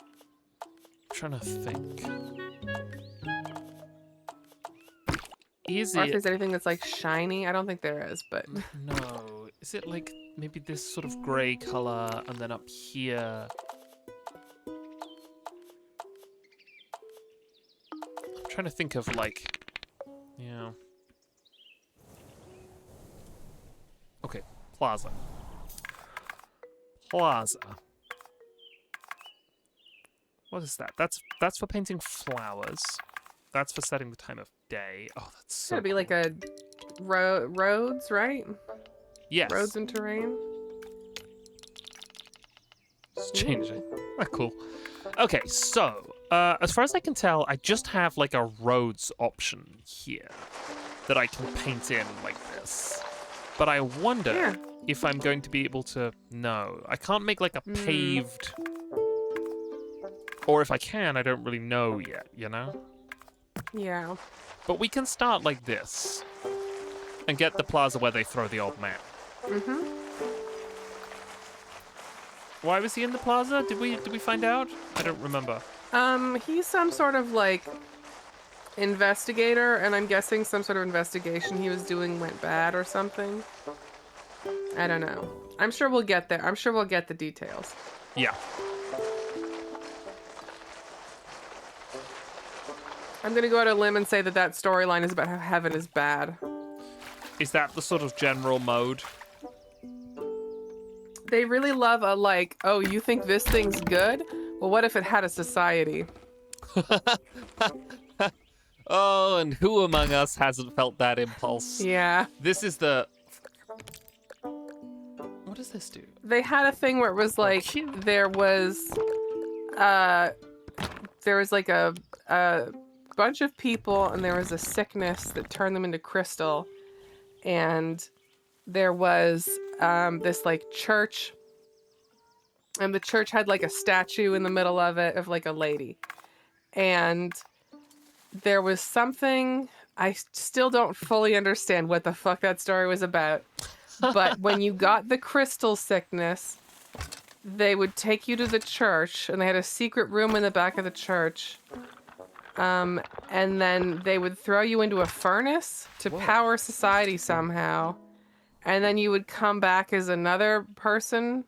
I'm trying to think. Is Or if it? there's anything that's like shiny. I don't think there is, but No. Is it like maybe this sort of grey color and then up here? I'm trying to think of like, yeah. Okay, plaza. Plaza. What is that? That's for painting flowers. That's for setting the time of day. Oh, that's it's so gotta be cool. like a roads, right? Yes. Roads and terrain. It's changing. Ah, cool. Okay, so as far as I can tell, I just have like a roads option here that I can paint in like this. But I wonder if I'm going to be able to. No, I can't make like a paved. Or if I can, I don't really know yet. You know. Yeah. But we can start like this and get the plaza where they throw the old man. Mhm. Why was he in the plaza? Did we find out? I don't remember. He's some sort of like investigator, and I'm guessing some sort of investigation he was doing went bad or something. I don't know. I'm sure we'll get there. I'm sure we'll get the details. Yeah. I'm gonna go out on a limb and say that that storyline is about how heaven is bad. Is that the sort of general mode? They really love a like, oh, you think this thing's good? Well, what if it had a society? Oh, and who among us hasn't felt that impulse? Yeah. This is the... What does this do? They had a thing where it was like cute. there was uh like a bunch of people and there was a sickness that turned them into crystal, and there was this like church, and the church had like a statue in the middle of it of like a lady, and there was something I still don't fully understand what the fuck that story was about. But when you got the crystal sickness, they would take you to the church, and they had a secret room in the back of the church. And then they would throw you into a furnace to power society somehow. And then you would come back as another person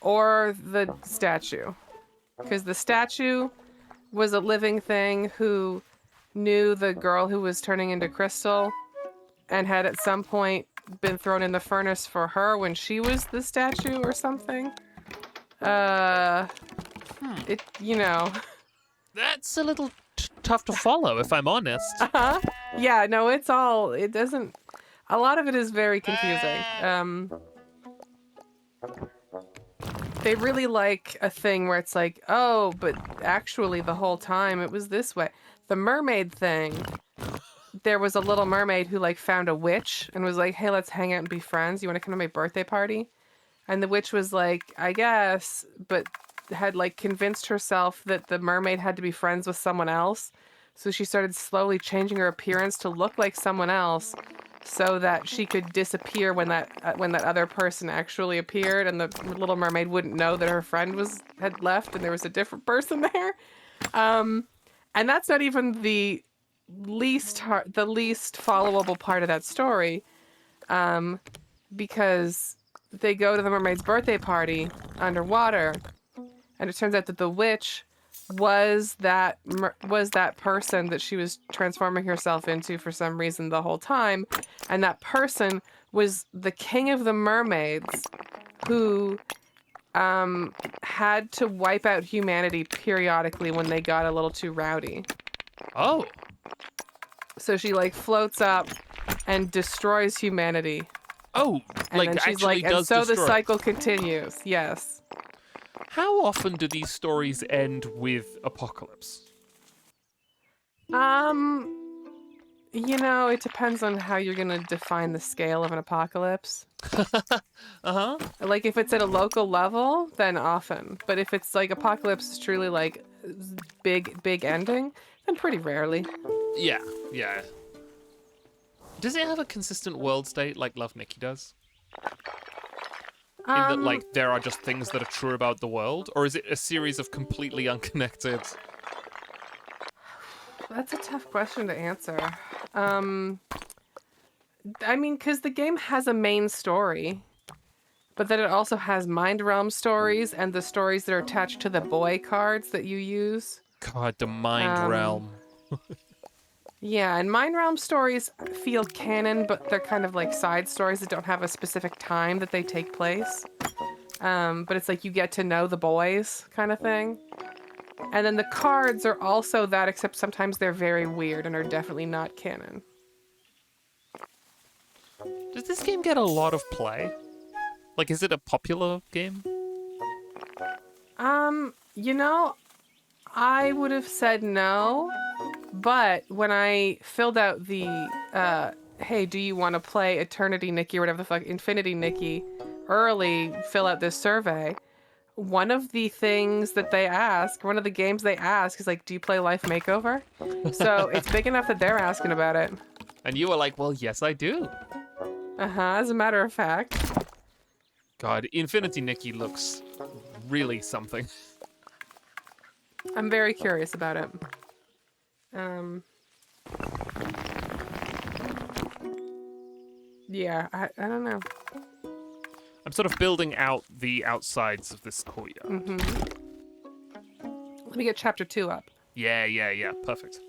or the statue. Because the statue was a living thing who knew the girl who was turning into crystal and had at some point been thrown in the furnace for her when she was the statue or something. It, you know. That's a little tough to follow, if I'm honest. Uh-huh. Yeah, no, it doesn't, a lot of it is very confusing. They really like a thing where it's like, oh, but actually the whole time it was this way. The mermaid thing, there was a little mermaid who like found a witch and was like, hey, let's hang out and be friends. You want to come to my birthday party? And the witch was like, I guess, but had like convinced herself that the mermaid had to be friends with someone else. So she started slowly changing her appearance to look like someone else so that she could disappear when that other person actually appeared, and the little mermaid wouldn't know that her friend had left and there was a different person there. And that's not even the least followable part of that story, because they go to the mermaid's birthday party underwater, and it turns out that the witch was that person that she was transforming herself into for some reason the whole time, and that person was the king of the mermaids who had to wipe out humanity periodically when they got a little too rowdy. Oh. So she like floats up and destroys humanity. Oh, And like then she's actually like, and does so destroy. the cycle continues. Yes. How often do these stories end with apocalypse? You know, it depends on how you're gonna define the scale of an apocalypse. Uh-huh. Like if it's at a local level, then often. But if it's like apocalypse is truly like big ending, then pretty rarely. Yeah, yeah. Does it have a consistent world state like Love Nikki does? In that, like, there are just things that are true about the world? Or is it a series of completely unconnected... That's a tough question to answer. I mean, because the game has a main story, but then it also has Mind Realm stories and the stories that are attached to the boy cards that you use. God, the Mind Realm. Yeah, and Mind Realm stories feel canon, but they're kind of like side stories that don't have a specific time that they take place. But it's like you get to know the boys kind of thing. And then the cards are also that, except sometimes they're very weird and are definitely not canon. Does this game get a lot of play? Like, is it a popular game? You know, I would have said no, but when I filled out the, hey, do you want to play Eternity Nikki or whatever the fuck, Infinity Nikki, early, fill out this survey, one of the things that they ask, one of the games they ask is like, do you play Life Makeover? So it's big enough that they're asking about it. And you were like, well, yes, I do. As a matter of fact. God, Infinity Nikki looks really something. I'm very curious about it. Yeah, I don't know. I'm sort of building out the outsides of this courtyard. Let me get chapter 2 up. Yeah. Perfect.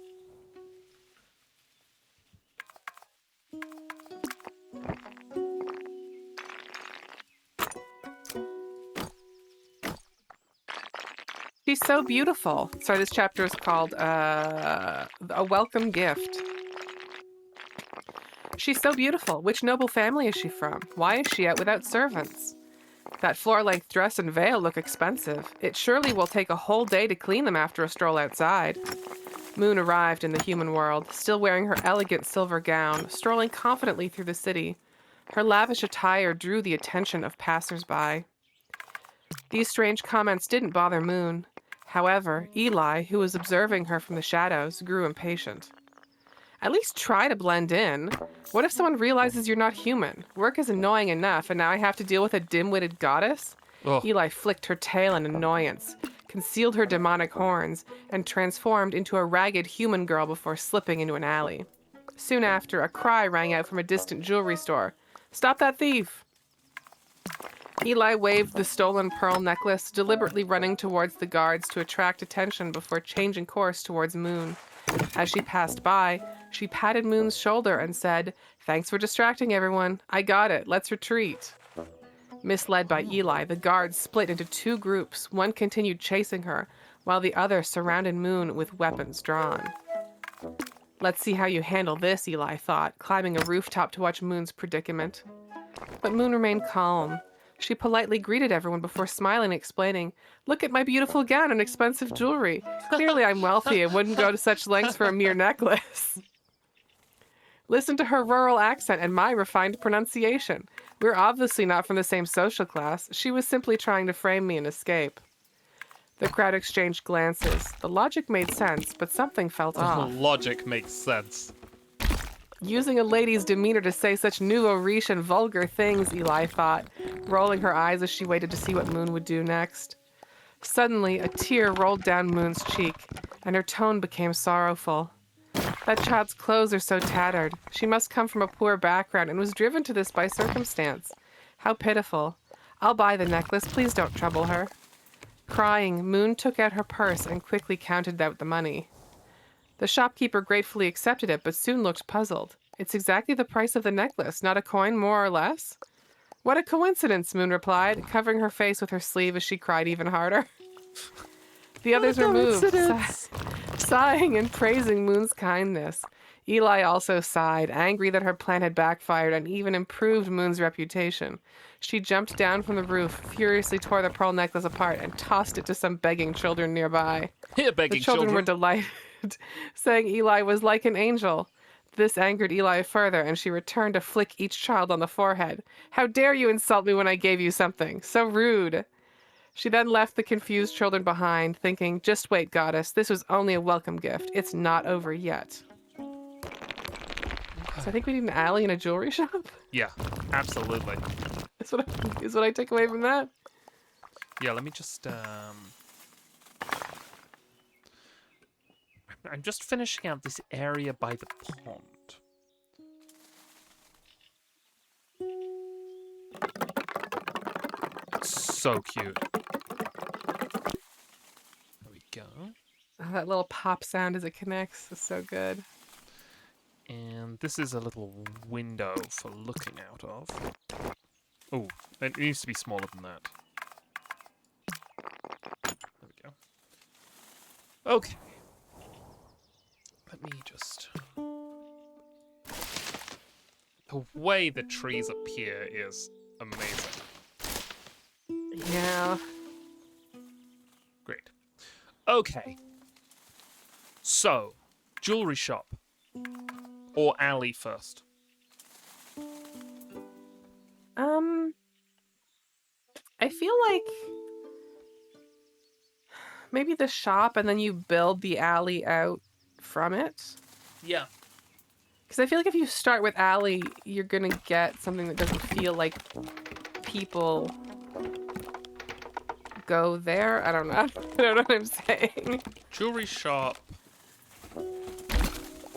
She's so beautiful. Sorry, this chapter is called A Welcome Gift. She's so beautiful. Which noble family is she from? Why is she out without servants? That floor-length dress and veil look expensive. It surely will take a whole day to clean them after a stroll outside. Moon arrived in the human world, still wearing her elegant silver gown, strolling confidently through the city. Her lavish attire drew the attention of passers-by. These strange comments didn't bother Moon. However, Eli, who was observing her from the shadows, grew impatient. At least try to blend in. What if someone realizes you're not human? Work is annoying enough, and now I have to deal with a dim-witted goddess? Oh. Eli flicked her tail in annoyance, concealed her demonic horns, and transformed into a ragged human girl before slipping into an alley. Soon after, a cry rang out from a distant jewelry store. "Stop that thief!" Eli waved the stolen pearl necklace, deliberately running towards the guards to attract attention before changing course towards Moon. As she passed by, she patted Moon's shoulder and said, "Thanks for distracting everyone. I got it. Let's retreat." Misled by Eli, the guards split into two groups. One continued chasing her, while the other surrounded Moon with weapons drawn. "Let's see how you handle this," Eli thought, climbing a rooftop to watch Moon's predicament. But Moon remained calm. She politely greeted everyone before smiling and explaining, "Look at my beautiful gown and expensive jewelry. Clearly I'm wealthy and wouldn't go to such lengths for a mere necklace." Listen to her rural accent and my refined pronunciation. We're obviously not from the same social class. She was simply trying to frame me and escape. The crowd exchanged glances. The logic made sense, but something felt off. Logic makes sense. Using a lady's demeanor to say such nouveau riche and vulgar things, Eli thought, rolling her eyes as she waited to see what Moon would do next. Suddenly, a tear rolled down Moon's cheek, and her tone became sorrowful. That child's clothes are so tattered. She must come from a poor background and was driven to this by circumstance. How pitiful. I'll buy the necklace. Please don't trouble her. Crying, Moon took out her purse and quickly counted out the money. The shopkeeper gratefully accepted it, but soon looked puzzled. "It's exactly the price of the necklace, not a coin more or less?" "What a coincidence," Moon replied, covering her face with her sleeve as she cried even harder. The others were moved, sighing and praising Moon's kindness. Eli also sighed, angry that her plan had backfired and even improved Moon's reputation. She jumped down from the roof, furiously tore the pearl necklace apart, and tossed it to some begging children nearby. Here, begging The children were delighted, saying Eli was like an angel. This angered Eli further, and she returned to flick each child on the forehead. "How dare you insult me when I gave you something? So rude." She then left the confused children behind, thinking, "Just wait, goddess. This was only a welcome gift. It's not over yet." So I think we need an alley and a jewelry shop. Yeah, absolutely. Is what I take away from that. Yeah, let me just I'm just finishing out this area by the pond. So cute. There we go. Oh, that little pop sound as it connects is so good. And this is a little window for looking out of. Oh, it needs to be smaller than that. There we go. Okay. Let me just... The way the trees appear is amazing. Yeah. Great. Okay. So, jewelry shop. Or alley first? I feel like maybe the shop and then you build the alley out from it. Yeah. Because I feel like if you start with alley, you're going to get something that doesn't feel like people go there. I don't know. I don't know what I'm saying. Jewelry shop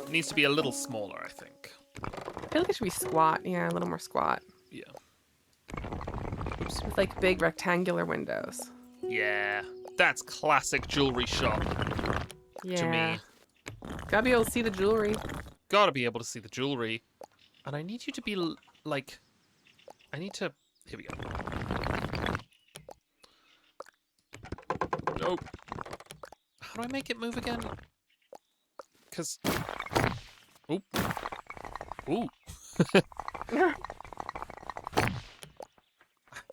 needs to be a little smaller, I think. I feel like it should be squat. Yeah, a little more squat. Yeah. Just with like big rectangular windows. Yeah. That's classic jewelry shop Yeah. to me. Gotta be able to see the jewelry. Gotta be able to see the jewelry. And I need you to be like... I need to... Here we go. Nope. How do I make it move again? Because... Oop. Ooh. I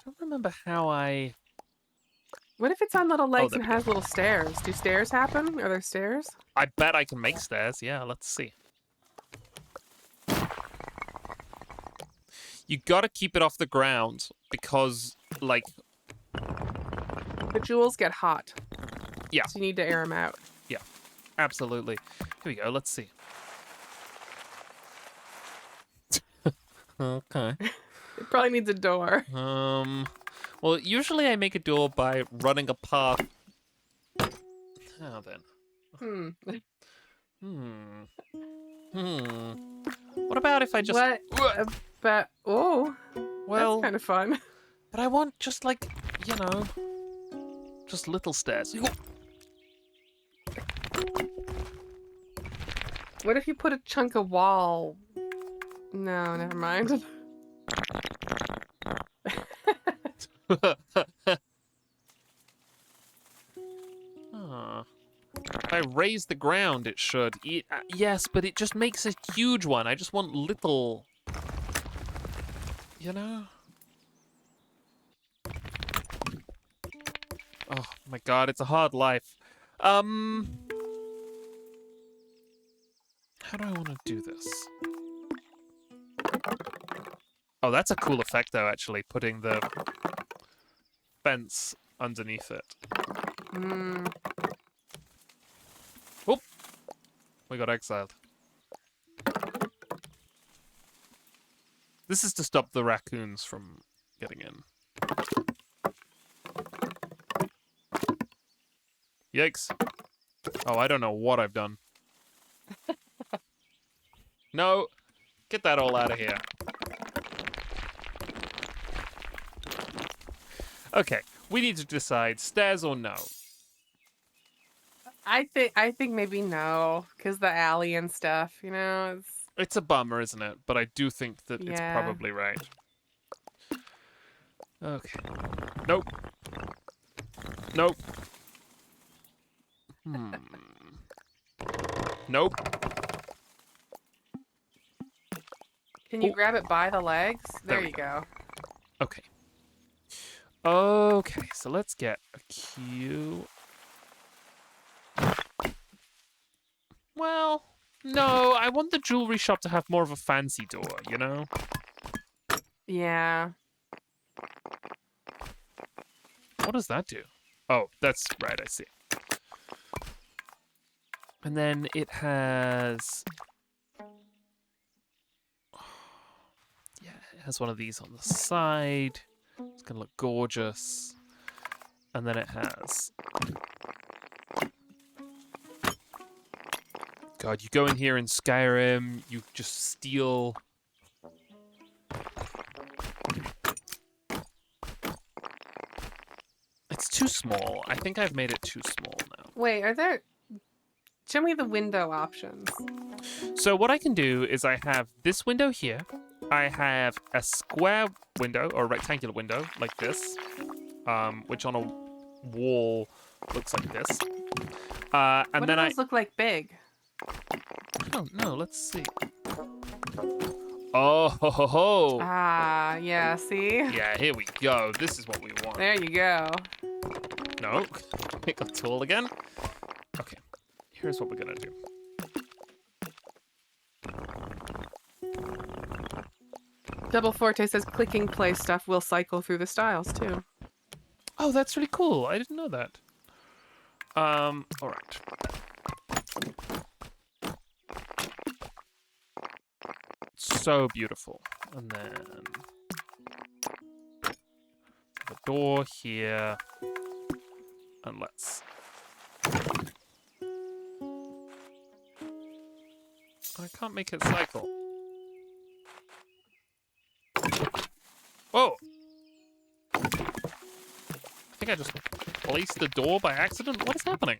don't remember how I... What if it's on little legs there and we has little stairs? Do stairs happen? Are there stairs? I bet I can make stairs. Yeah, let's see. You gotta keep it off the ground because, like... The jewels get hot. Yeah. So you need to air them out. Yeah, absolutely. Here we go. Let's see. Okay. It probably needs a door. Well, usually I make a door by running a path. Now then. What about if I just... What? But oh, Well, that's kind of fun. but I want just like, you know, just little stairs. What if you put a chunk of wall? No, never mind. If I raise the ground, it should. Yes, but it just makes a huge one. I just want little... You know? Oh my god, it's a hard life. How do I want to do this? Oh, that's a cool effect, though, actually, putting the fence underneath it. Oop! We got exiled. This is to stop the raccoons from getting in. Yikes. Oh, I don't know what I've done. No! Get that all out of here. Okay, we need to decide stairs or no. I think maybe no, because the alley and stuff, you know. It's a bummer, isn't it? But I do think that it's Yeah. probably right. Okay. Nope. Nope. Nope. Can you Oh. grab it by the legs? There There we you go. Okay. Okay, so let's get a queue. Well, no, I want the jewelry shop to have more of a fancy door, you know? Yeah. What does that do? Oh, that's right, I see. And then it has... Yeah, it has one of these on the side. It's gonna look gorgeous. And then it has... God, you go in here in Skyrim, you just steal... It's too small. I think I've made it too small now. Wait, are there... Show me the window options. So what I can do is I have this window here. I have a square window, or a rectangular window, like this, which on a wall looks like this. And what then do those look like big? Oh, no, let's see. Oh, ho, ho, ho. Ah, yeah, see? Yeah, here we go. This is what we want. There you go. No, it got tall again. Okay, here's what we're gonna do. Double Forte says clicking play stuff will cycle through the styles too. Oh, that's really cool. I didn't know that. All right. So beautiful. And then the door here. And let's... I can't make it cycle. Whoa! I think I just placed the door by accident. What is happening?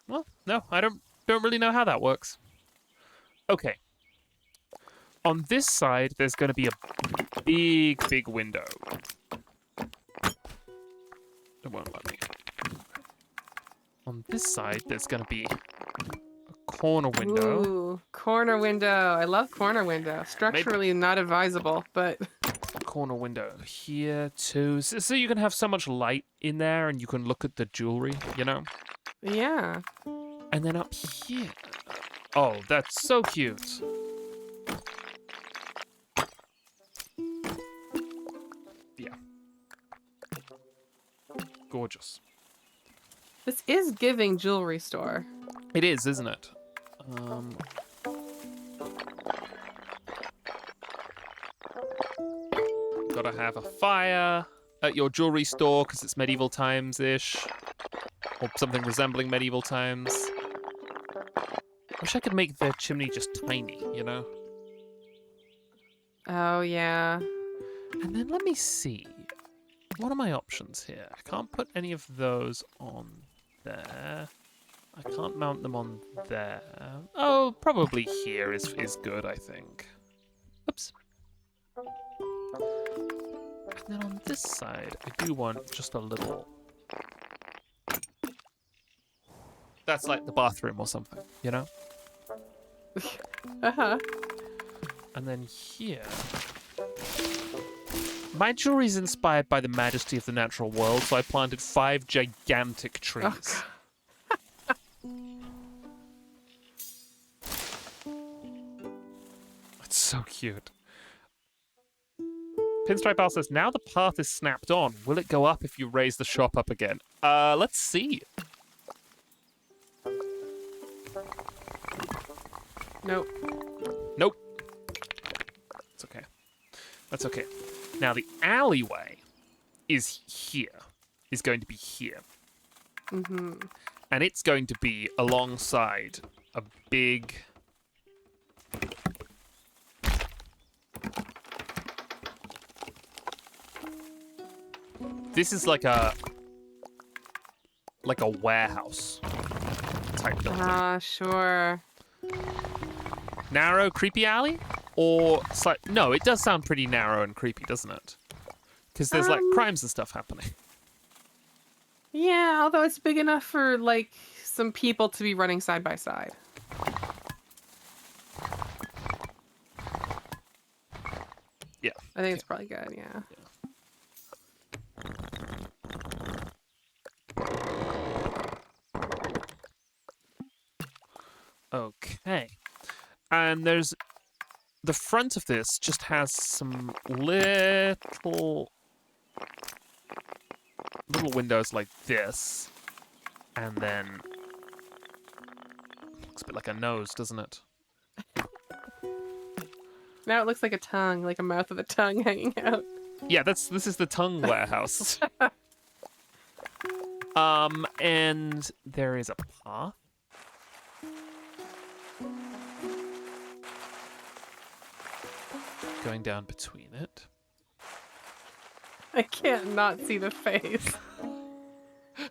Well, no, I don't really know how that works. Okay. On this side, there's going to be a big window. It won't let me. On this side, there's going to be a corner window. Ooh, corner window. I love corner window. Structurally not advisable, but Corner window here too. So you can have so much light in there and you can look at the jewelry, you know? yeah. And then up here. Oh, that's so cute. Yeah. Gorgeous. This is giving jewelry store. It is, isn't it? Gotta have a fire at your jewelry store because it's medieval times-ish. Or something resembling medieval times. Wish I could make the chimney just tiny, you know? Oh, yeah. And then let me see. What are my options here? I can't put any of those on there. I can't mount them on there. Oh, probably here is good, I think. Oops. And then on this side, I do want just a little... That's like the bathroom or something, you know? Uh-huh. And then here... My jewelry is inspired by the majesty of the natural world, so I planted 5 gigantic trees. That's so cute. Pinstripe Owl says, now the path is snapped on. Will it go up if you raise the shop up again? Let's see. Nope. Nope. It's okay. That's okay. Now the alleyway is here. Is going to be here. Mm-hmm. And it's going to be alongside a big... This is like a warehouse type building. Ah, sure. Narrow, creepy alley? Or no, it does sound pretty narrow and creepy, doesn't it? Because there's like crimes and stuff happening. Yeah, although it's big enough for like some people to be running side by side. Yeah. I think it's probably good, yeah. Okay. And there's... The front of this just has some little windows like this. And then... Looks a bit like a nose, doesn't it? Now it looks like a tongue, like a mouth with a tongue hanging out. Yeah, this is the tongue warehouse. And there is a path. Going down between it. I can't not see the face.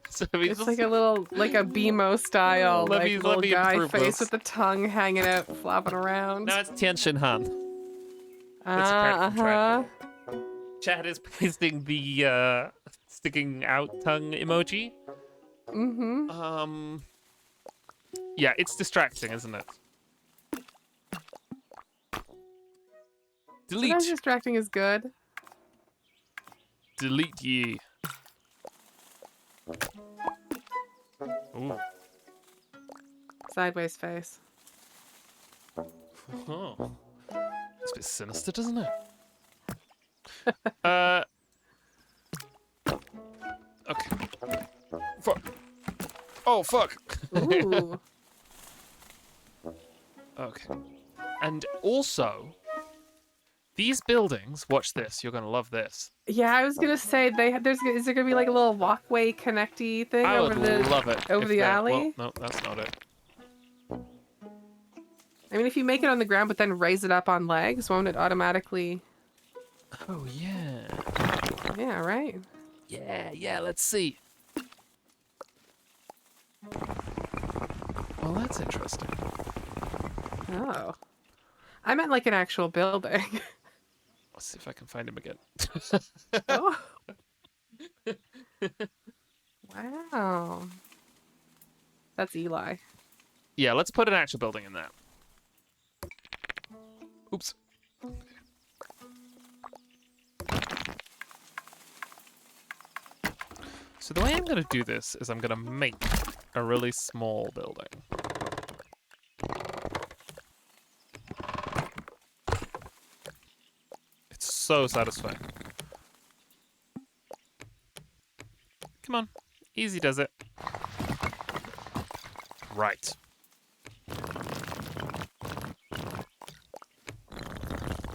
So we It's just, like a little, like a BMO style, Let like me little guy improve face this. with the tongue hanging out, flapping around. no, it's Tian Shin Han. Uh-huh. Chad is pasting the sticking out tongue emoji. Mm-hmm. Yeah, it's distracting, isn't it? Sometimes Delete. distracting is good. Delete ye. Ooh. Sideways face. Oh. It's a bit sinister, doesn't it? Okay. Fuck. Oh, fuck. Ooh. Okay. And also, these buildings, watch this, you're going to love this. Yeah, I was gonna say is there gonna be like a little walkway connecty thing I over would the love it. over if the they- alley? Well, no, that's not it. I mean, if you make it on the ground but then raise it up on legs, won't it automatically? Oh, yeah. Yeah, right. Yeah, let's see. Well, that's interesting. Oh, I meant like an actual building. Let's see if I can find him again. Oh. Wow. That's Eli. Yeah, let's put an actual building in there. Oops. So the way I'm going to do this is I'm going to make a really small building. It's so satisfying. Come on. Easy does it. Right.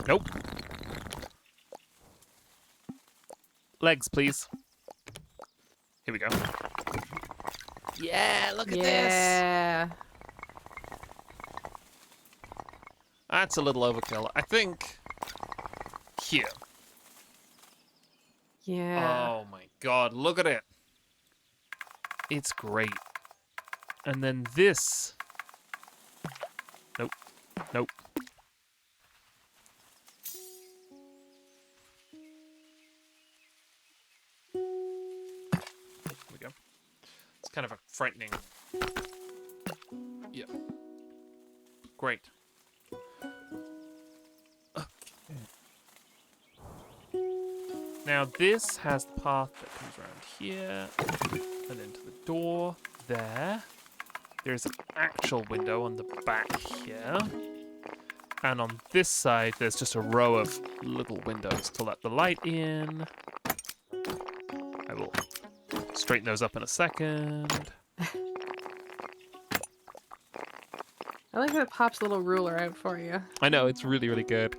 Nope. Legs, please. Here we go. Yeah, look at this. Yeah. That's a little overkill. I think here. Yeah. Oh my god, look at it. It's great. And then this. Nope. Nope. Here we go. It's kind of a frightening. Yeah. Great. Now this has the path that comes around here and into the door there. There's an actual window on the back here. And on this side, there's just a row of little windows to let the light in. I will straighten those up in a second. I like how it pops a little ruler out for you. I know, it's really, really good.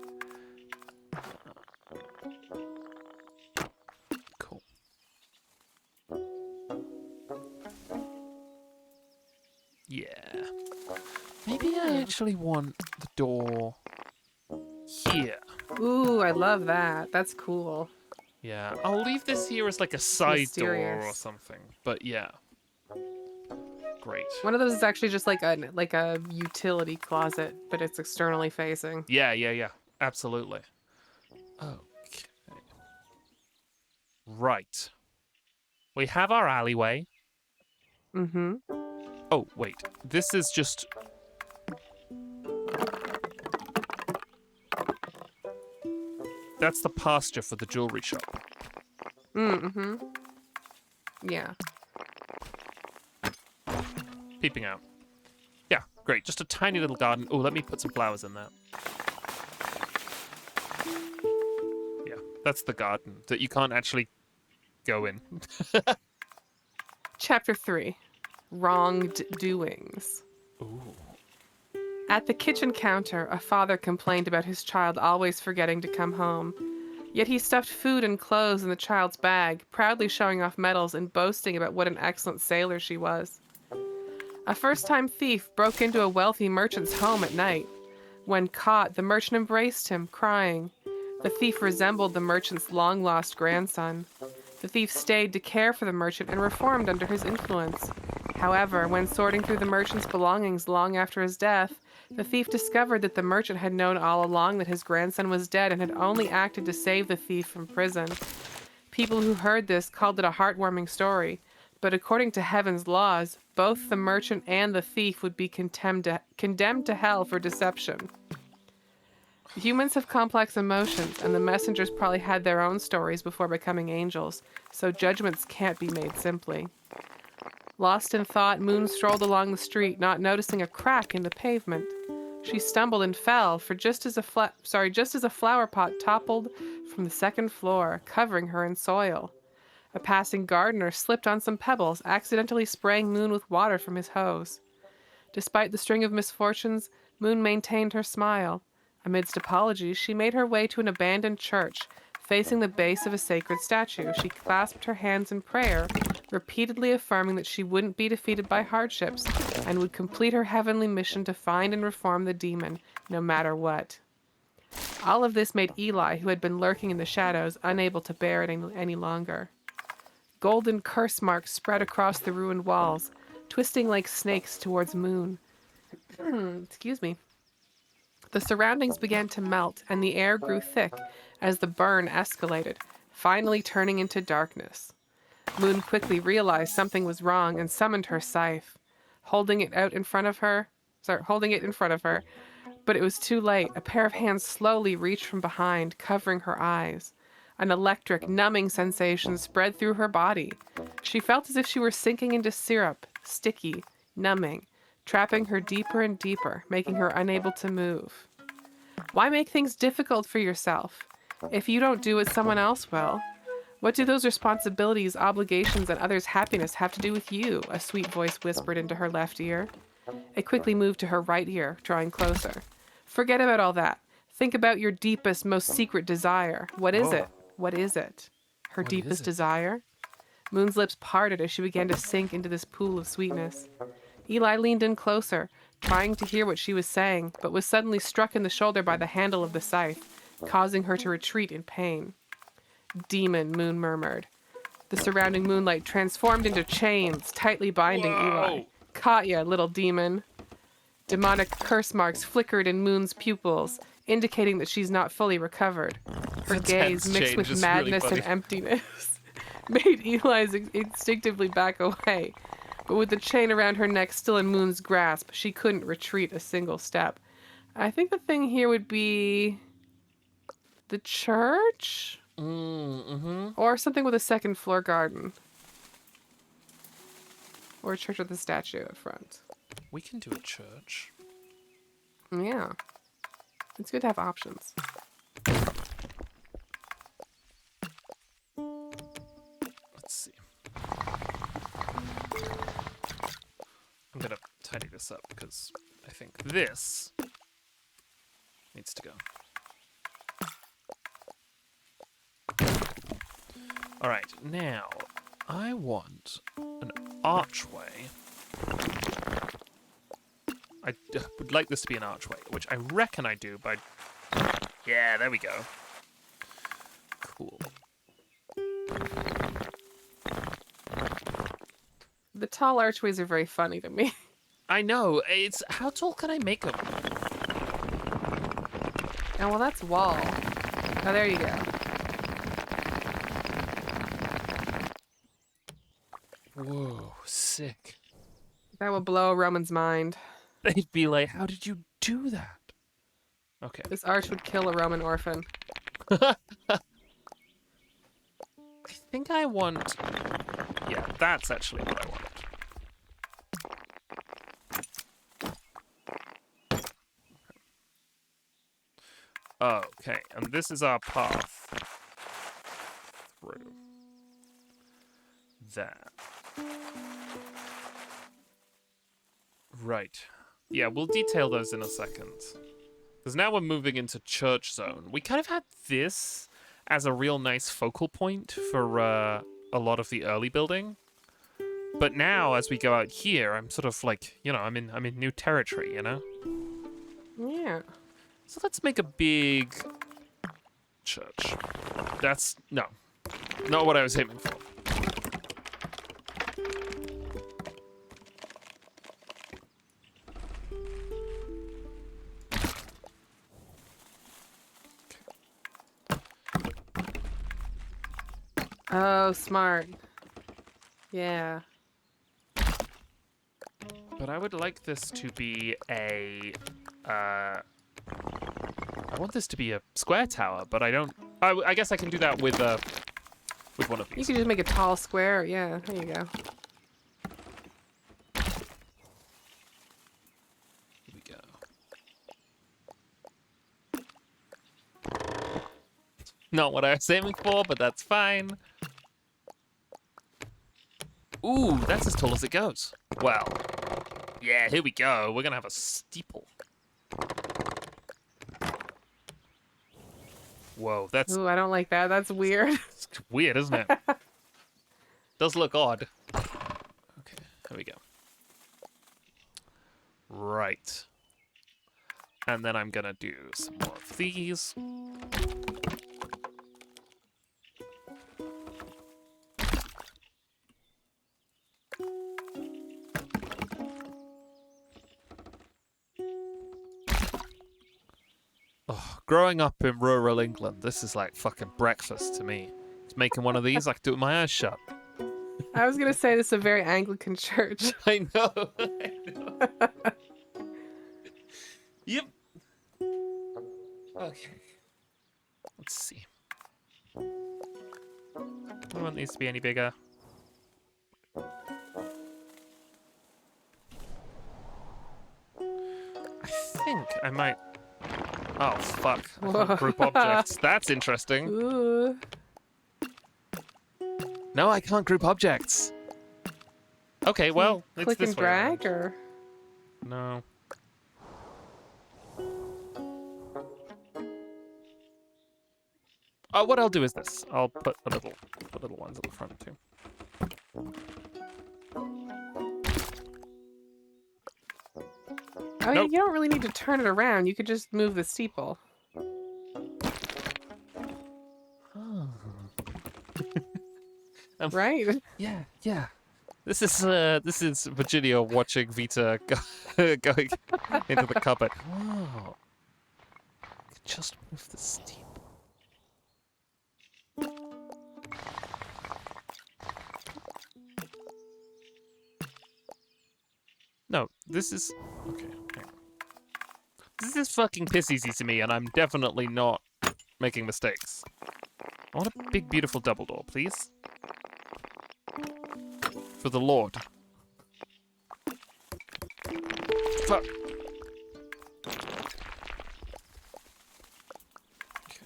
Cool. Yeah. Maybe I actually want the door here. Ooh, I love that. That's cool. Yeah, I'll leave this here as like a side door or Mysterious. something. But yeah. Great. One of those is actually just like a utility closet, but it's externally facing. Yeah, yeah, yeah. Absolutely. Okay. Right. We have our alleyway. Mm-hmm. Oh, wait. This is just... That's the pasture for the jewelry shop. Mm-hmm. Yeah. Peeping out. Yeah, great. Just a tiny little garden. Oh, let me put some flowers in there. Yeah, that's the garden that you can't actually go in. Chapter 3. Wronged Doings. Ooh. At the kitchen counter, a father complained about his child always forgetting to come home. Yet he stuffed food and clothes in the child's bag, proudly showing off medals and boasting about what an excellent sailor she was. A first-time thief broke into a wealthy merchant's home at night. When caught, the merchant embraced him, crying. The thief resembled the merchant's long-lost grandson. The thief stayed to care for the merchant and reformed under his influence. However, when sorting through the merchant's belongings long after his death, the thief discovered that the merchant had known all along that his grandson was dead and had only acted to save the thief from prison. People who heard this called it a heartwarming story, but according to heaven's laws, both the merchant and the thief would be condemned to hell for deception. Humans have complex emotions, and the messengers probably had their own stories before becoming angels, so judgments can't be made simply. Lost in thought, Moon strolled along the street, not noticing a crack in the pavement. She stumbled and fell, for just as a flower pot toppled from the second floor, covering her in soil. A passing gardener slipped on some pebbles, accidentally spraying Moon with water from his hose. Despite the string of misfortunes, Moon maintained her smile. Amidst apologies, she made her way to an abandoned church. Facing the base of a sacred statue, she clasped her hands in prayer, repeatedly affirming that she wouldn't be defeated by hardships and would complete her heavenly mission to find and reform the demon, no matter what. All of this made Eli, who had been lurking in the shadows, unable to bear it any longer. Golden curse marks spread across the ruined walls, twisting like snakes towards Moon. Excuse me. The surroundings began to melt, and the air grew thick as the burn escalated, finally turning into darkness. Moon quickly realized something was wrong and summoned her scythe, holding it in front of her. But it was too late. A pair of hands slowly reached from behind, covering her eyes. An electric, numbing sensation spread through her body. She felt as if she were sinking into syrup, sticky, numbing, trapping her deeper and deeper, making her unable to move. Why make things difficult for yourself? If you don't do it, someone else will. What do those responsibilities, obligations, and others' happiness have to do with you? A sweet voice whispered into her left ear. It quickly moved to her right ear, drawing closer. Forget about all that. Think about your deepest, most secret desire. What is it? What is it? Her deepest desire? Moon's lips parted as she began to sink into this pool of sweetness. Eli leaned in closer, trying to hear what she was saying, but was suddenly struck in the shoulder by the handle of the scythe, causing her to retreat in pain. Demon, Moon murmured. The surrounding moonlight transformed into chains, tightly binding Eli. Caught ya, little demon. Demonic curse marks flickered in Moon's pupils, indicating that she's not fully recovered. Her gaze, mixed with madness and emptiness, made Eli's instinctively back away. But with the chain around her neck still in Moon's grasp, she couldn't retreat a single step. I think the thing here would be the church? Or something with a second floor garden. Or a church with a statue up front. We can do a church. Yeah. It's good to have options. Let's see. I'm gonna tidy this up because I think this needs to go. Alright, now I want an archway. I would like this to be an archway, which I reckon I do by... Yeah, there we go. Cool. The tall archways are very funny to me. I know. It's... How tall can I make them? Oh, well, that's wall. Oh, there you go. Whoa, sick. That would blow a Roman's mind. They'd be like, how did you do that? Okay. This arch would kill a Roman orphan. I think I want... Yeah, that's actually what I want. Okay, and this is our path through. There. Right. Yeah, we'll detail those in a second. Because now we're moving into church zone. We kind of had this as a real nice focal point for a lot of the early building. But now, as we go out here, I'm sort of like, you know, I'm in new territory, you know? Yeah. So let's make a big church. That's... No. Not what I was aiming for. Oh, smart. Yeah. But I would like this to be a... I want this to be a square tower, but I don't... I guess I can do that with one of these. You could just make a tall square. Yeah, there you go. Here we go. Not what I was aiming for, but that's fine. Ooh, that's as tall as it goes. Well, yeah, here we go. We're gonna have a steeple. Whoa, that's... Ooh, I don't like that. That's weird. It's weird, isn't it? Does look odd. Okay, here we go. Right. And then I'm gonna do some more of these. Oh, growing up in rural England, this is like fucking breakfast to me. Just making one of these, I could do it with my eyes shut. I was gonna say this is a very Anglican church. I know. I know. Yep. Okay. Let's see. No one needs to be any bigger. I think I might. Oh fuck! I can't group objects. That's interesting. Ooh. No, I can't group objects. Okay, well, it's Click this and way around. drag, or No. What I'll do is this. I'll put the little ones at the front too. oh, Nope. you don't really need to turn it around. You could just move the steeple. Right? Yeah, yeah. This is Virginia watching Vita going into the cupboard. Oh. Just move the steeple. No, this is okay. Hang on. This is fucking piss easy to me, and I'm definitely not making mistakes. I want a big, beautiful double door, please. For the Lord. Fuck. Okay.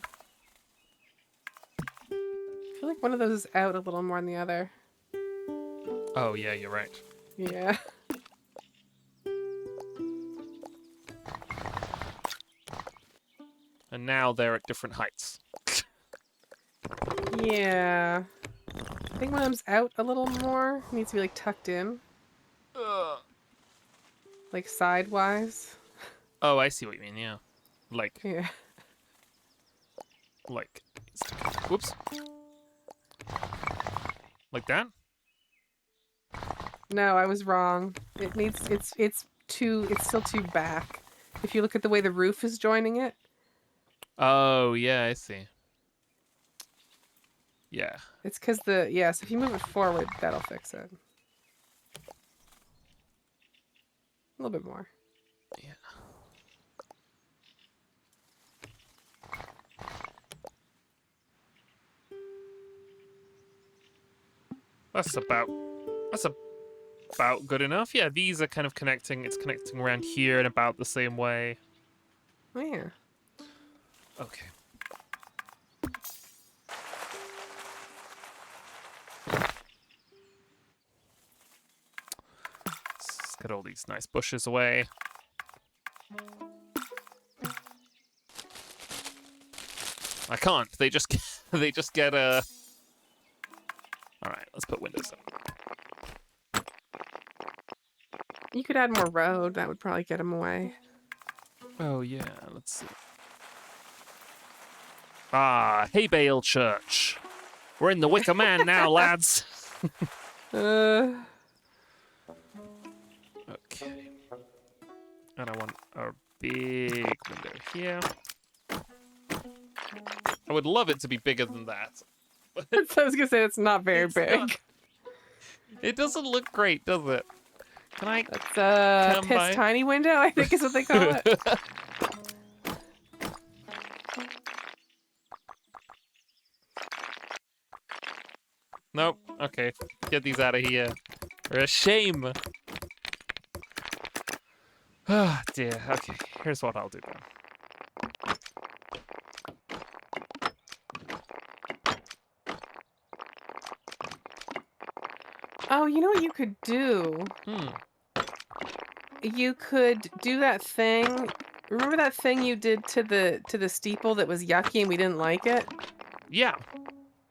I feel like one of those is out a little more than the other. Oh, yeah, you're right. Yeah. And now they're at different heights. Yeah. I think one of them's out a little more. Needs to be like tucked in. Like sidewise. Oh, I see what you mean, yeah. Like, Yeah. whoops. Like that? No, I was wrong. It needs it's still too back. If you look at the way the roof is joining it. Oh, yeah, I see. Yeah. It's because so if you move it forward, that'll fix it. A little bit more. Yeah. That's about good enough. Yeah, these are kind of connecting. It's connecting around here in about the same way. Oh, yeah. Okay. Let's get all these nice bushes away. I can't. They just get All right, let's put windows up. You could add more road. That would probably get them away. Oh yeah, let's see. Ah, Hay Bale Church. We're in the Wicker Man now, lads. Uh. Okay. And I want a big window here. I would love it to be bigger than that. I was gonna say it's not very It's big. not. It doesn't look great, does it? Can I? That's a come piss by? tiny window, I think is what they call it. Nope. Okay. Get these out of here. They're a shame. Ah, dear. Okay. Here's what I'll do then. Oh, you know what you could do? You could do that thing. Remember that thing you did to the steeple that was yucky and we didn't like it? Yeah.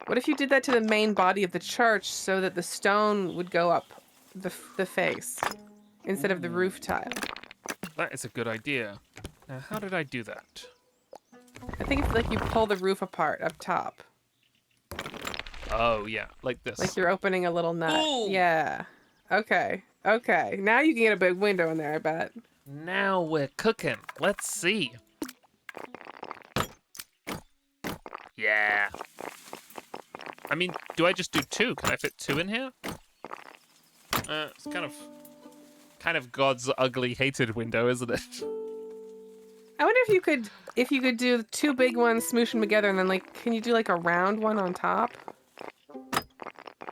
What if you did that to the main body of the church so that the stone would go up the face instead of the roof tile? That is a good idea. Now, how did I do that? I think it's like you pull the roof apart up top. Oh, yeah. Like this. Like you're opening a little nut. Ooh. Yeah. Okay. Okay. Now you can get a big window in there, I bet. Now we're cooking. Let's see. Yeah. I mean, do I just do two? Can I fit two in here? It's kind of God's ugly hated window, isn't it? I wonder if you could do two big ones, smoosh them together, and then like, can you do like a round one on top,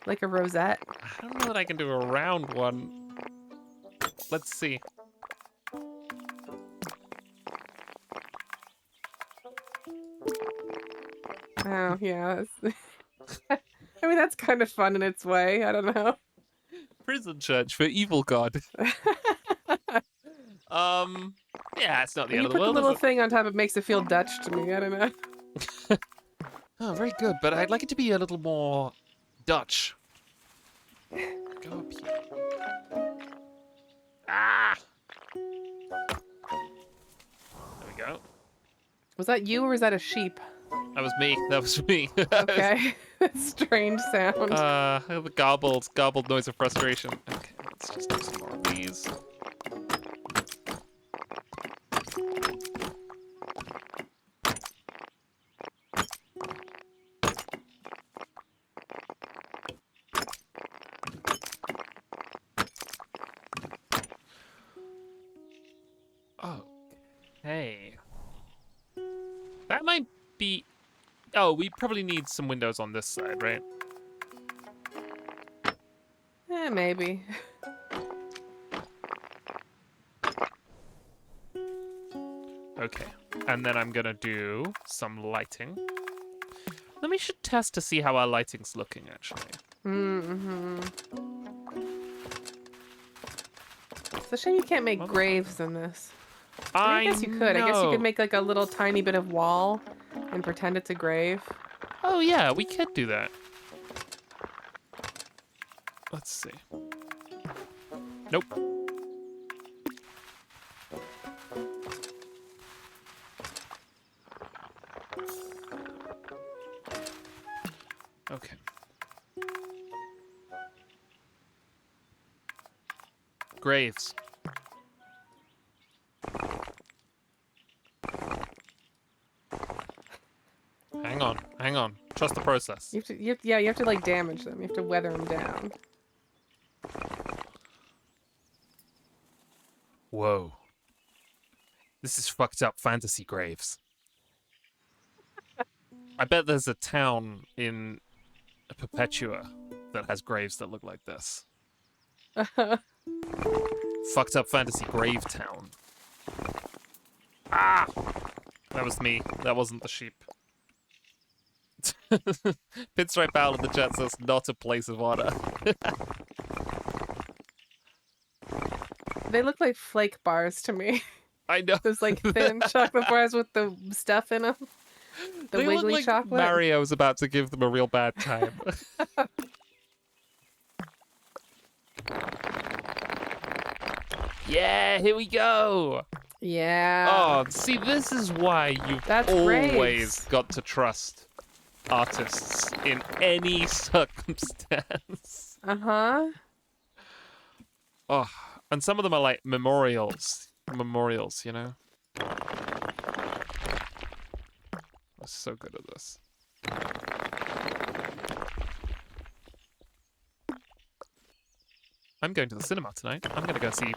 like a rosette? I don't know that I can do a round one. Let's see. Oh yeah, I mean that's kind of fun in its way. I don't know. Prison church for evil god. Yeah, it's not the When end you of the put the world, little is it? thing on top, it makes it feel Dutch to me. I don't know. Oh, very good, but I'd like it to be a little more Dutch. Go up here. Ah! There we go. Was that you or was that a sheep? That was me. That was me. Okay, strange sound. The garbled noise of frustration. Okay, let's just do some more of these. Oh, hey. That might be... Oh, we probably need some windows on this side, right? Maybe. Okay, and then I'm gonna do some lighting. Then we should test to see how our lighting's looking, actually. Mm-hmm. It's a shame you can't make graves in this. I guess you could. I guess you could make like a little tiny bit of wall and pretend it's a grave. Oh yeah, we could do that. Let's see. Nope. Okay. Graves. Hang on. Trust the process. You have to like damage them. You have to weather them down. Whoa. This is fucked up fantasy graves. I bet there's a town in Perpetua that has graves that look like this. Fucked up fantasy grave town. Ah! That was me. That wasn't the sheep. Pinstripe Owl in the chat says not a place of honor. They look like flake bars to me. I know. Those like thin chocolate bars with the stuff in them. The they wiggly look like chocolate. Mario's about to give them a real bad time. Yeah, here we go. Yeah. Oh, see, this is why you've That's always graves. got to trust artists in any circumstance. Uh-huh. Oh, and some of them are like memorials, you know? I'm so good at this. I'm going to the cinema tonight. I'm going to go see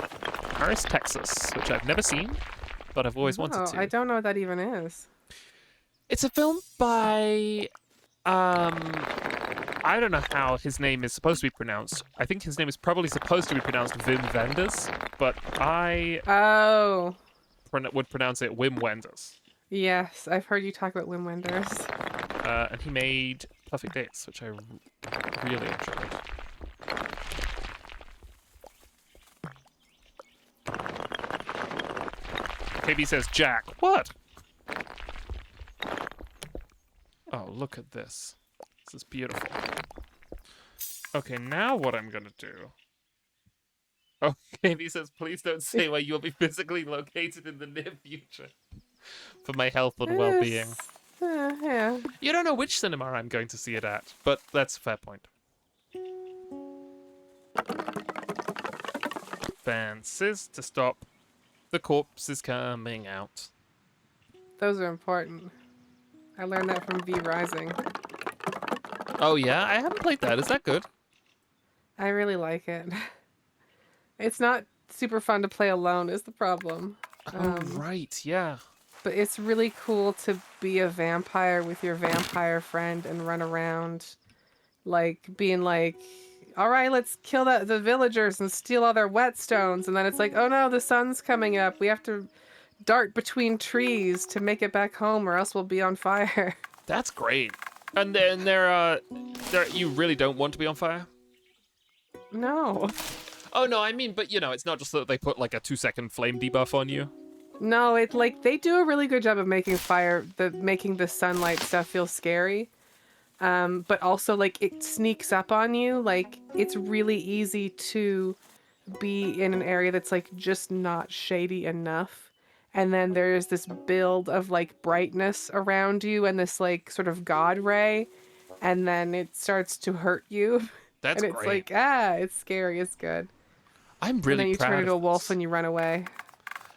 Paris, Texas, which I've never seen, but I've always wanted to. I don't know what that even is. It's a film by, I don't know how his name is supposed to be pronounced. I think his name is probably supposed to be pronounced Wim Wenders, but I would pronounce it Wim Wenders. Yes, I've heard you talk about Wim Wenders. And he made Perfect Dates, which I really enjoyed. KB says, Jack, what? Oh, look at this. This is beautiful. Okay, now what I'm gonna do... Oh, KB says, please don't say where you'll be physically located in the near future. For my health and well-being. Yeah. You don't know which cinema I'm going to see it at, but that's a fair point. Fences to stop the corpses coming out. Those are important. I learned that from V Rising. Oh yeah? I haven't played that. Is that good? I really like it. It's not super fun to play alone is the problem. Oh, Um, right, yeah. but it's really cool to be a vampire with your vampire friend and run around like being like, all right, let's kill the villagers and steal all their whetstones. And then it's like, oh no, the sun's coming up. We have to dart between trees to make it back home or else we'll be on fire. That's great. And then you really don't want to be on fire? No. Oh, no, I mean, but, it's not just that they put, like, a 2-second flame debuff on you. No, it like they do a really good job of making making the sunlight stuff feel scary. But also like it sneaks up on you. Like it's really easy to be in an area that's like just not shady enough. And then there's this build of like brightness around you and this like sort of god ray. And then it starts to hurt you. That's and it's great. like, it's scary, it's good. I'm And really then you proud turn into a of wolf this. and you run away.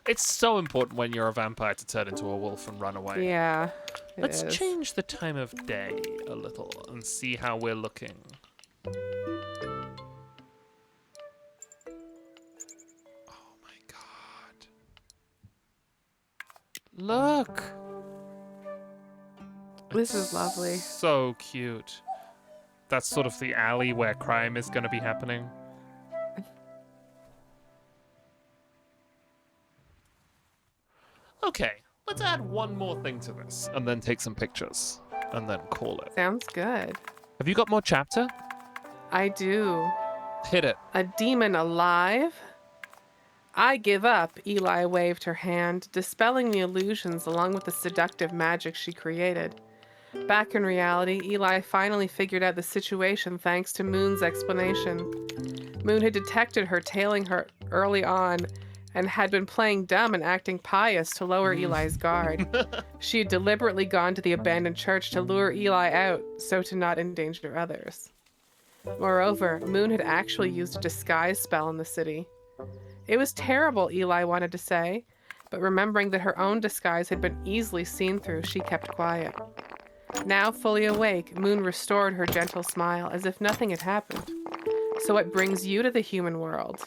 It's so important when you're a vampire to turn into a wolf and run away. Yeah. Let's change the time of day a little and see how we're looking. Oh my god. Look! This It's is lovely. So cute. That's sort of the alley where crime is going to be happening. Okay, let's add one more thing to this and then take some pictures and then call it. Sounds good. Have you got more chapter? I do. Hit it. A demon alive? I give up, Eli waved her hand, dispelling the illusions along with the seductive magic she created. Back in reality, Eli finally figured out the situation thanks to Moon's explanation. Moon had detected her tailing her early on and had been playing dumb and acting pious to lower Eli's guard. She had deliberately gone to the abandoned church to lure Eli out so to not endanger others. Moreover, Moon had actually used a disguise spell in the city. It was terrible, Eli wanted to say, but remembering that her own disguise had been easily seen through, she kept quiet. Now fully awake, Moon restored her gentle smile as if nothing had happened. So what brings you to the human world?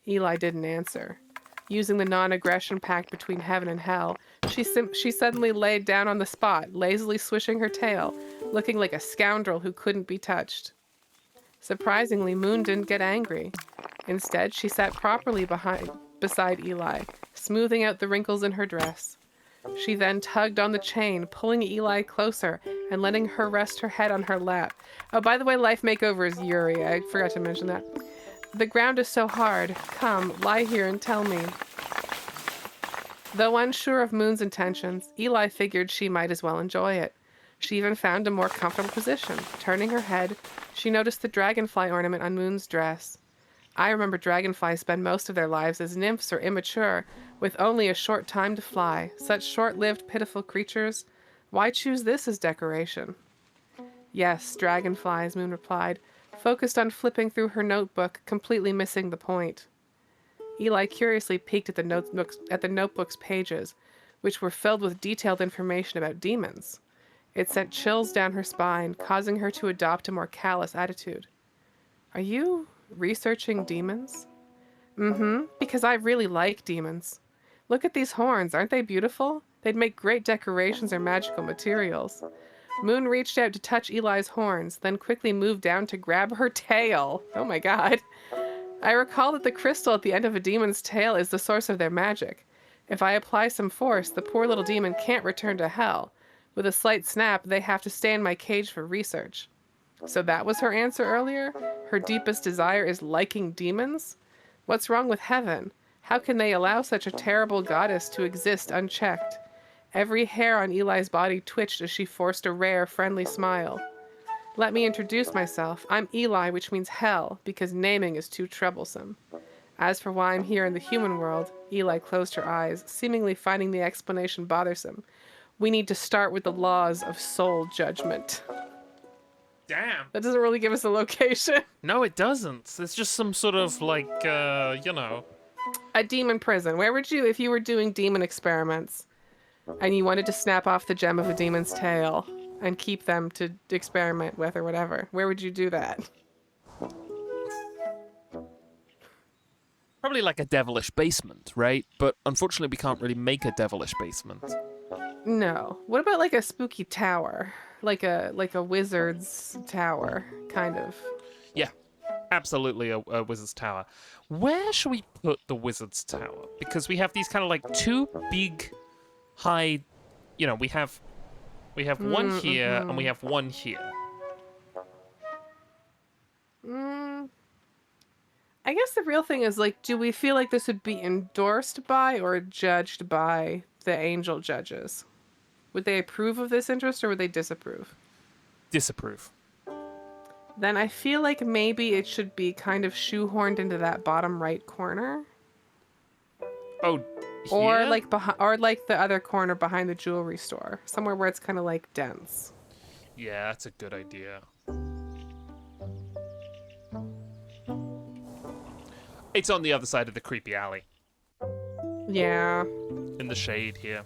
Eli didn't answer. Using the non-aggression pact between heaven and hell, she suddenly laid down on the spot, lazily swishing her tail, looking like a scoundrel who couldn't be touched. Surprisingly, Moon didn't get angry. Instead, she sat properly beside Eli, smoothing out the wrinkles in her dress. She then tugged on the chain, pulling Eli closer and letting her rest her head on her lap. Oh, by the way, Life Makeover is Yuri. I forgot to mention that. The ground is so hard. Come, lie here and tell me. Though unsure of Moon's intentions, Eli figured she might as well enjoy it. She even found a more comfortable position. Turning her head, she noticed the dragonfly ornament on Moon's dress. I remember dragonflies spend most of their lives as nymphs or immature, with only a short time to fly. Such short-lived, pitiful creatures. Why choose this as decoration? Yes, dragonflies, Moon replied, focused on flipping through her notebook, completely missing the point. Eli curiously peeked at the notebook's pages, which were filled with detailed information about demons. It sent chills down her spine, causing her to adopt a more callous attitude. Are you researching demons? Mm-hmm, because I really like demons. Look at these horns, aren't they beautiful? They'd make great decorations or magical materials. Moon reached out to touch Eli's horns, then quickly moved down to grab her tail. Oh my god. I recall that the crystal at the end of a demon's tail is the source of their magic. If I apply some force, the poor little demon can't return to hell. With a slight snap, they have to stay in my cage for research. So that was her answer earlier? Her deepest desire is liking demons? What's wrong with heaven? How can they allow such a terrible goddess to exist unchecked? Every hair on Eli's body twitched as she forced a rare, friendly smile. Let me introduce myself. I'm Eli, which means hell, because naming is too troublesome. As for why I'm here in the human world, Eli closed her eyes, seemingly finding the explanation bothersome. We need to start with the laws of soul judgment. Damn. That doesn't really give us a location. No, it doesn't. It's just some sort of, like, A demon prison. Where would you, if you were doing demon experiments, and you wanted to snap off the gem of a demon's tail and keep them to experiment with or whatever, where would you do that? Probably like a devilish basement, right? But unfortunately, we can't really make a devilish basement. No. What about like a spooky tower? Like a wizard's tower, kind of. Yeah, absolutely a wizard's tower. Where should we put the wizard's tower? Because we have these kind of like two big, high, we have one here and we have one here. I guess the real thing is like, do we feel like this would be endorsed by or judged by the angel judges? Would they approve of this interest or would they disapprove? Disapprove. Then I feel like maybe it should be kind of shoehorned into that bottom right corner. Oh, here? Or like the other corner behind the jewelry store, somewhere where it's kind of like dense. Yeah, that's a good idea. It's on the other side of the creepy alley. Yeah. In the shade here.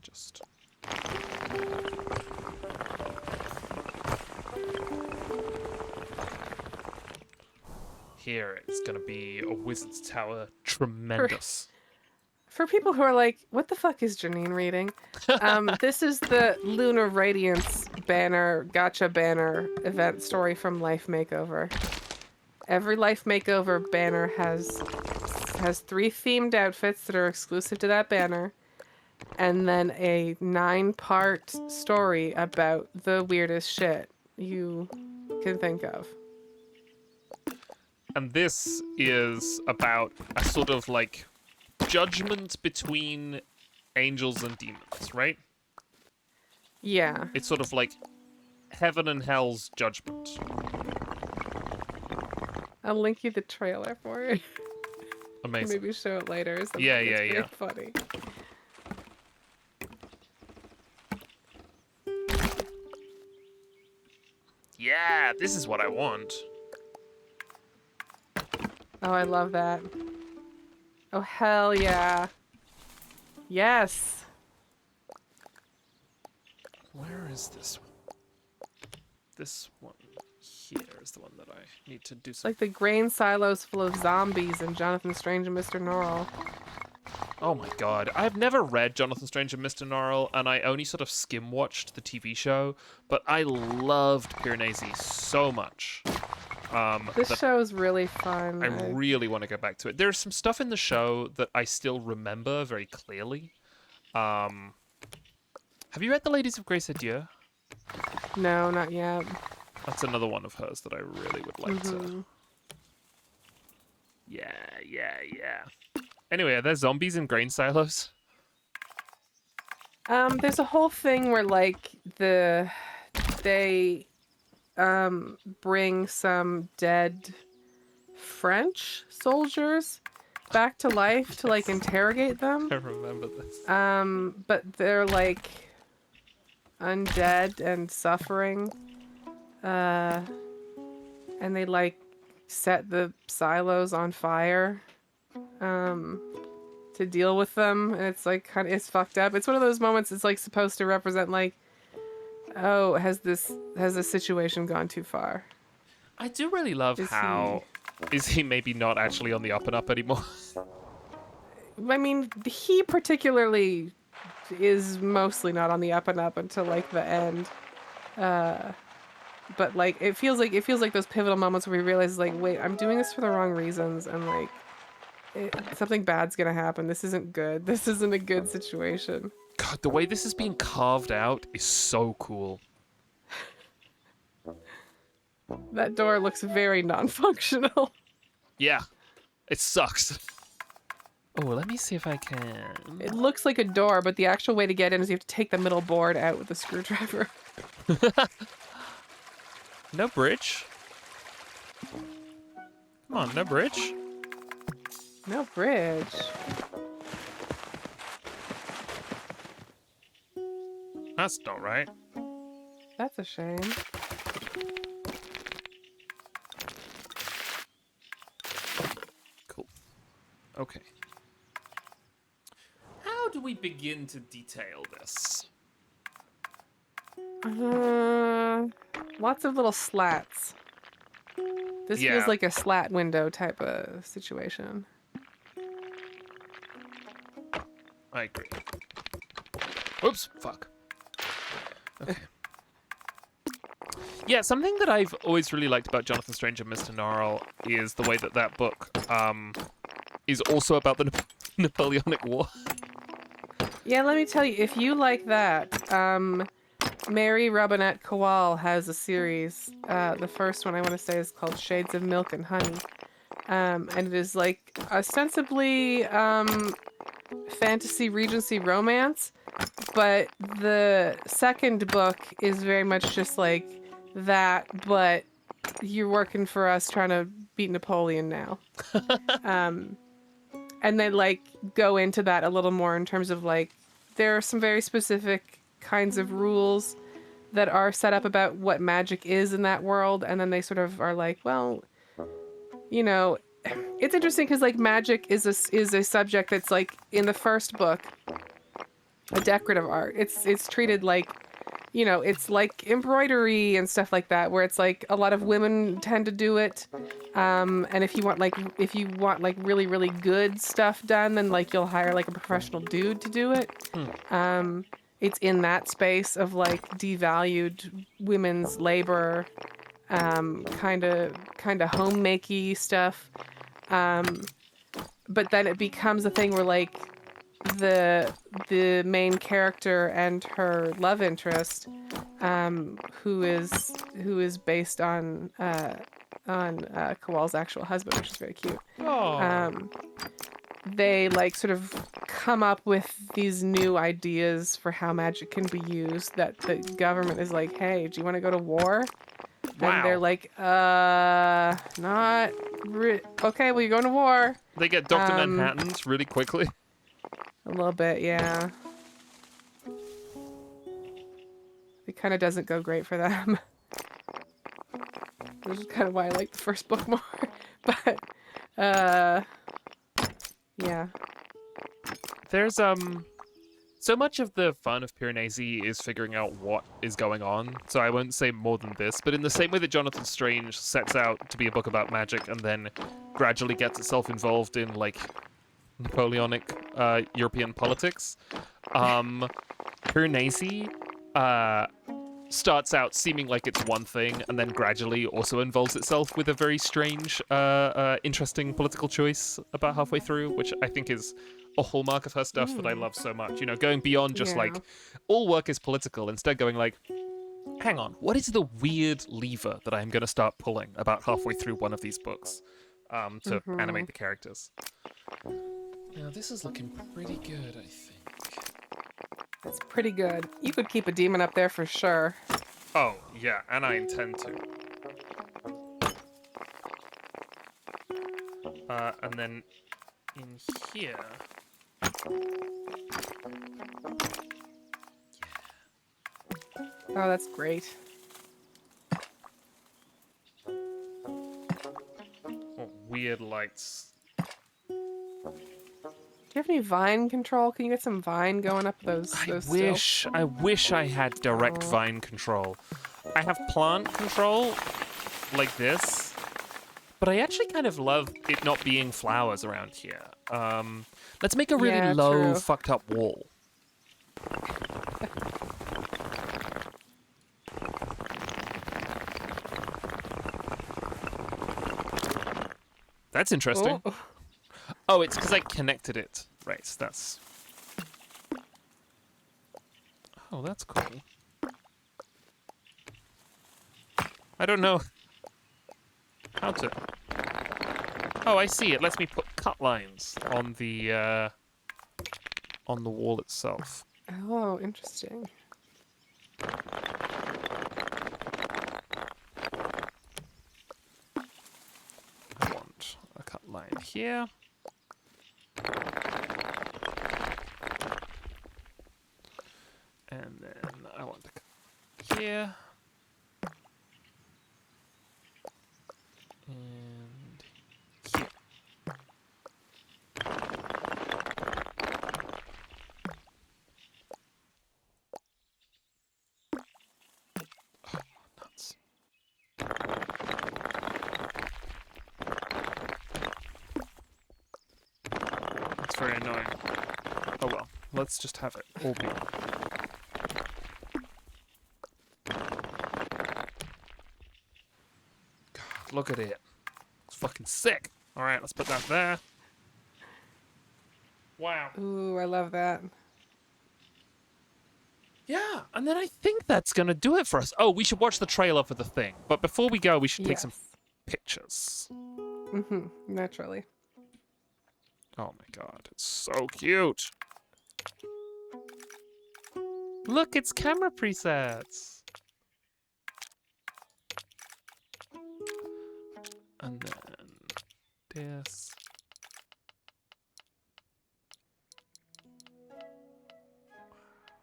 Just... Here, it's gonna be a wizard's tower. Tremendous. For people who are like, what the fuck is Janine reading? This is the Lunar Radiance gotcha banner event story from Life Makeover. Every Life Makeover banner has 3 themed outfits that are exclusive to that banner, and then a 9-part story about the weirdest shit you can think of. And this is about a sort of like judgment between angels and demons, right? Yeah. It's sort of like heaven and hell's judgment. I'll link you the trailer for it. Amazing. Maybe show it later or something. Yeah. It's pretty funny. Yeah, this is what I want. Oh, I love that. Oh, hell yeah. Yes. Where is this one? This one here is the one that I need to do It's some... like the grain silos full of zombies and Jonathan Strange and Mr. Norrell. Oh my god. I've never read Jonathan Strange and Mr. Norrell, and I only sort of skim-watched the TV show, but I loved Piranesi so much. This show is really fun. I really want to go back to it. There's some stuff in the show that I still remember very clearly. Have you read The Ladies of Grace Adieu? No, not yet. That's another one of hers that I really would like to... Yeah. Anyway, are there zombies in grain silos? There's a whole thing where like they bring some dead French soldiers back to life to like interrogate them. I remember this. But they're like undead and suffering. And they like set the silos on fire to deal with them, and it's like it's fucked up. It's one of those moments. It's like supposed to represent like, oh, has the situation gone too far? I do really love is he maybe not actually on the up and up anymore? I mean, he particularly is mostly not on the up and up until like the end. But like it feels like those pivotal moments where he realizes like, wait, I'm doing this for the wrong reasons, and like something bad's gonna happen. This isn't good. This isn't a good situation. God, the way this is being carved out is so cool. That door looks very non-functional. Yeah, it sucks. Oh, let me see if I can. It looks like a door, but the actual way to get in is you have to take the middle board out with a screwdriver. No bridge. Come on, no bridge. No bridge. That's not right. That's a shame. Cool. Okay. How do we begin to detail this? Lots of little slats. This feels Yeah. like a slat window type of situation. I agree. Oops, fuck. Okay. Yeah, something that I've always really liked about Jonathan Strange and Mr. Gnarl is the way that that book is also about the Napoleonic War. Yeah, let me tell you, if you like that, Mary Robinette Kowal has a series. The first one I want to say is called Shades of Milk and Honey. And it is like ostensibly fantasy Regency romance, but the second book is very much just like that, but you're working for us trying to beat Napoleon now. And they like go into that a little more in terms of like there are some very specific kinds of rules that are set up about what magic is in that world, and then they sort of are like, well, you know, it's interesting because like magic is a subject that's like in the first book a decorative art. It's treated like, you know, it's like embroidery and stuff like that, where it's like a lot of women tend to do it. And if you want like really really good stuff done, then like you'll hire like a professional dude to do it. It's in that space of like devalued women's labor, kind of homemakey stuff. But then it becomes a thing where like the main character and her love interest, who is based on Kowal's actual husband, which is very cute. Oh. They like sort of come up with these new ideas for how magic can be used that the government is like, hey, do you want to go to war? Wow. And they're like, not okay, well, you're going to war. They get Dr. Manhattans really quickly. A little bit, yeah. It kind of doesn't go great for them. Which is kind of why I like the first book more. But, yeah. There's so much of the fun of Piranesi is figuring out what is going on, so I won't say more than this, but in the same way that Jonathan Strange sets out to be a book about magic and then gradually gets itself involved in, like, Napoleonic European politics, Piranesi starts out seeming like it's one thing and then gradually also involves itself with a very strange, interesting political choice about halfway through, which I think is a hallmark of her stuff that I love so much. You know, going beyond just like all work is political, instead going like, hang on, what is the weird lever that I'm going to start pulling about halfway through one of these books to animate the characters? Now this is looking pretty good, I think. It's pretty good. You could keep a demon up there for sure. Oh, yeah, and I intend to. And then in here... Oh, that's great. Oh, weird lights. Do you have any vine control? Can you get some vine going up those stilts? I wish I had direct vine control. I have plant control, like this, but I actually kind of love it not being flowers around here. Let's make a really low, fucked up wall. That's interesting. Oh, it's because I connected it. Right, that's... Oh, that's cool. I don't know how to... Oh, I see. It lets me put cut lines on the wall itself. Oh, interesting. I want a cut line here. And then I want to cut here. And here. Oh, nuts. very annoying. Oh well, let's just have it all be. God, look at it. It's fucking sick. All right, let's put that there. Wow. Ooh, I love that. Yeah, and then I think that's gonna do it for us. Oh, we should watch the trailer for the thing. But before we go, we should take some pictures. Naturally. Oh my god, it's so cute. Look, it's camera presets. And then this.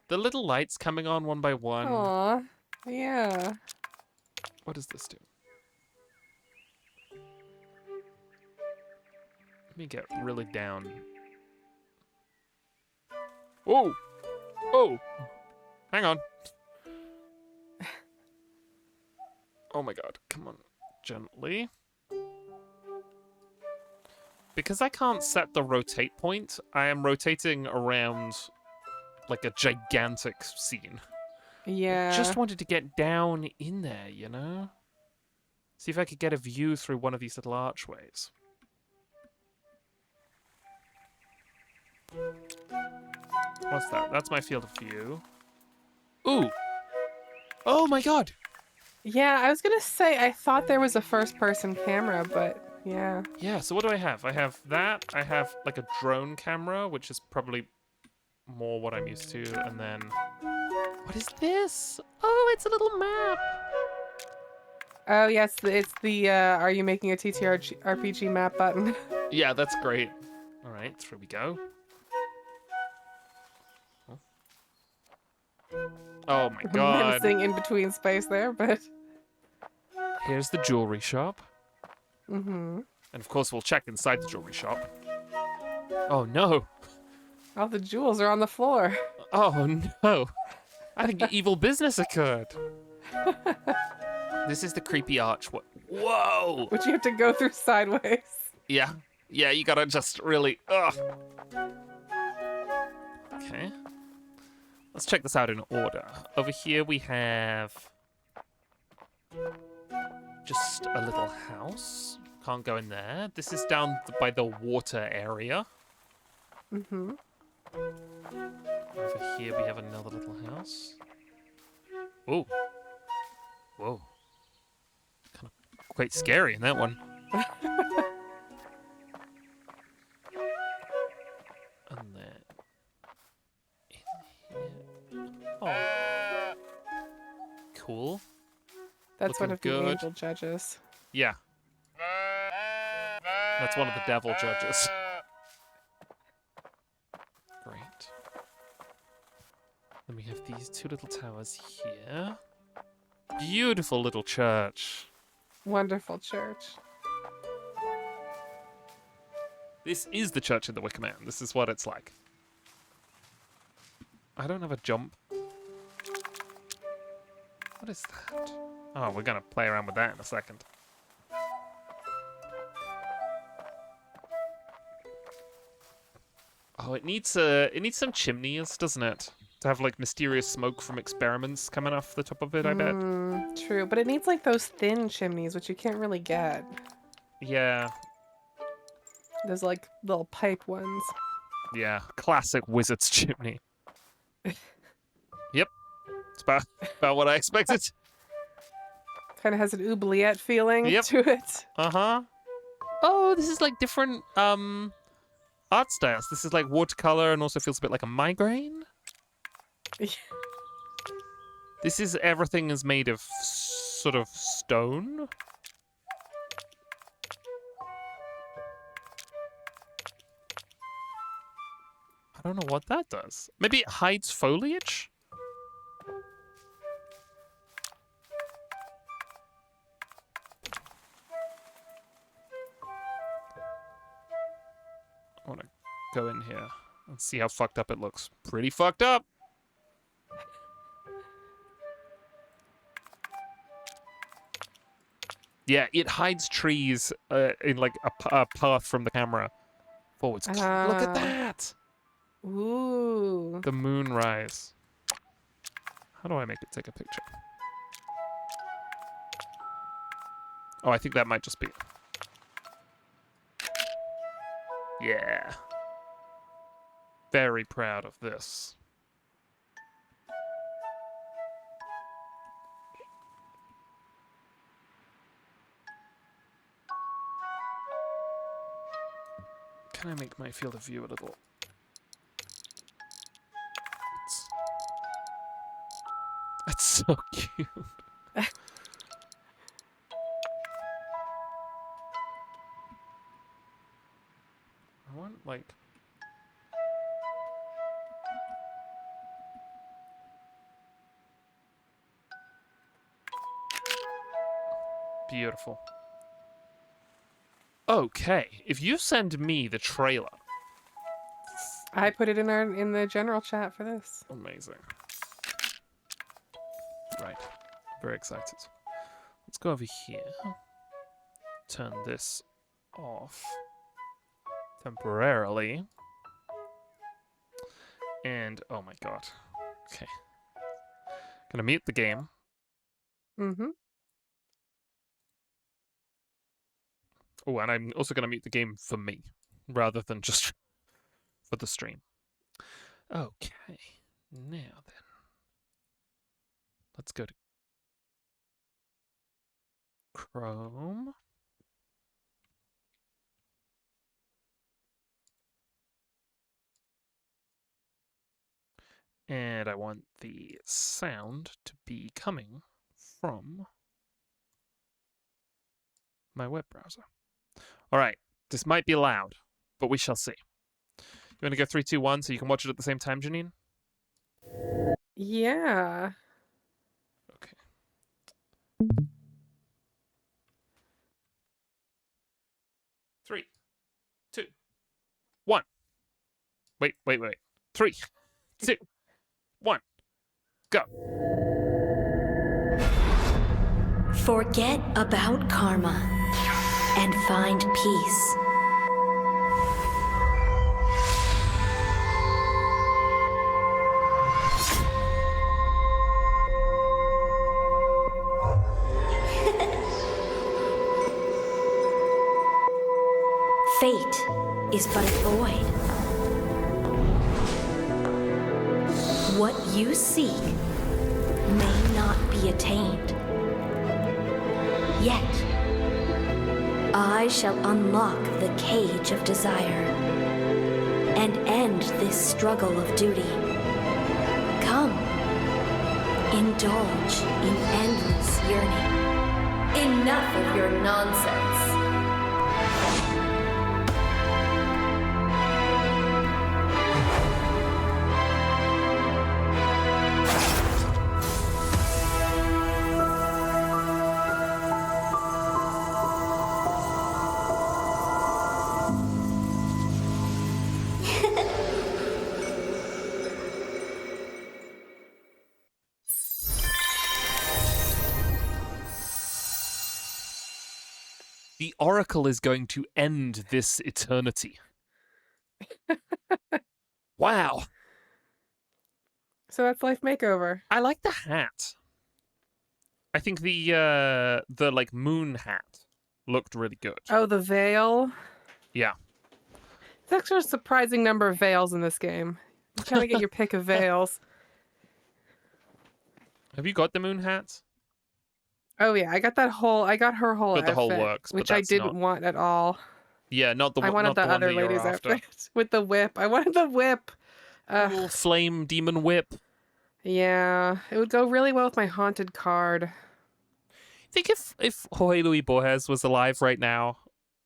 The little lights coming on one by one. Aw, yeah. What does this do? Let me get really down. Oh! Oh! Hang on. Oh my god, come on. Gently. Because I can't set the rotate point, I am rotating around like a gigantic scene. Yeah. Just wanted to get down in there, you know? See if I could get a view through one of these little archways. What's that? That's my field of view. Ooh! Oh my god! Yeah, I was gonna say, I thought there was a first-person camera, but yeah. Yeah, so what do I have? I have that, I have like a drone camera, which is probably more what I'm used to, and then... What is this? Oh, it's a little map! Oh, yes, it's the, are you making a TTRPG map button? Yeah, that's great. Alright, through we go. Oh my god. Menacing in between space there, but... Here's the jewelry shop. Mm-hmm. And of course we'll check inside the jewelry shop. Oh no. All the jewels are on the floor. Oh no. I think evil business occurred. This is the creepy arch. Whoa! Which you have to go through sideways. Yeah. Yeah, you gotta just really... Ugh. Okay. Let's check this out in order. Over here we have... just a little house. Can't go in there. This is down by the water area. Mm-hmm. Over here we have another little house. Ooh. Whoa. Kind of quite scary in that one. And then in here. Oh. Cool. That's one Looking of the good. angel judges. Yeah. That's one of the devil judges. Great. Then we have these two little towers here. Beautiful little church. Wonderful church. This is the church in the Wicker Man. This is what it's like. I don't have a jump. What is that? Oh, we're gonna play around with that in a second. Oh, it needs some chimneys, doesn't it? To have like mysterious smoke from experiments coming off the top of it, I bet. True, but it needs like those thin chimneys, which you can't really get. Yeah. There's like little pipe ones. Yeah. Classic wizard's chimney. Yep. It's about what I expected. Kind of has an oubliette feeling Yep. to it. Uh-huh. Oh, this is like different art styles. This is like watercolor and also feels a bit like a migraine. This is everything is made of sort of stone. I don't know what that does. Maybe it hides foliage? I want to go in here and see how fucked up it looks. Pretty fucked up. Yeah, it hides trees in like a path from the camera. Forwards. Look at that! Ooh. The moonrise. How do I make it take a picture? Oh, I think that might just be it. Yeah. Very proud of this. Can I make my field of view a little? It's so cute. I want, like... Beautiful. Okay, if you send me the trailer... I put it in the general chat for this. Amazing. Right. Very excited. Let's go over here. Turn this off temporarily. And, oh my god. Okay. Gonna mute the game. Mm-hmm. Oh, and I'm also gonna mute the game for me, rather than just for the stream. Okay. Now then. Let's go to Chrome. And I want the sound to be coming from my web browser. All right, this might be loud, but we shall see. You want to go 3, 2, 1 so you can watch it at the same time, Janine? Yeah. Okay. 3, 2, 1. Wait. 3, 2, 1. Go. Forget about karma and find peace. Fate is but a void. What you seek may not be attained. Yet, I shall unlock the cage of desire and end this struggle of duty. Come, indulge in endless yearning. Enough of your nonsense. The Oracle is going to end this eternity. Wow. So that's Life Makeover. I like the hat. I think the like moon hat looked really good. Oh, the veil. Yeah. There's actually a surprising number of veils in this game. You kind of get your pick of veils. Have you got the moon hats? Oh yeah, I got her whole But the whole outfit, works, but which I that's didn't not- want at all. Yeah, not the I one. wanted Not the the one other that you're lady's after. outfit with the whip. I wanted the whip. Little flame demon whip. Yeah, it would go really well with my haunted card. I think if Jorge Luis Borges was alive right now,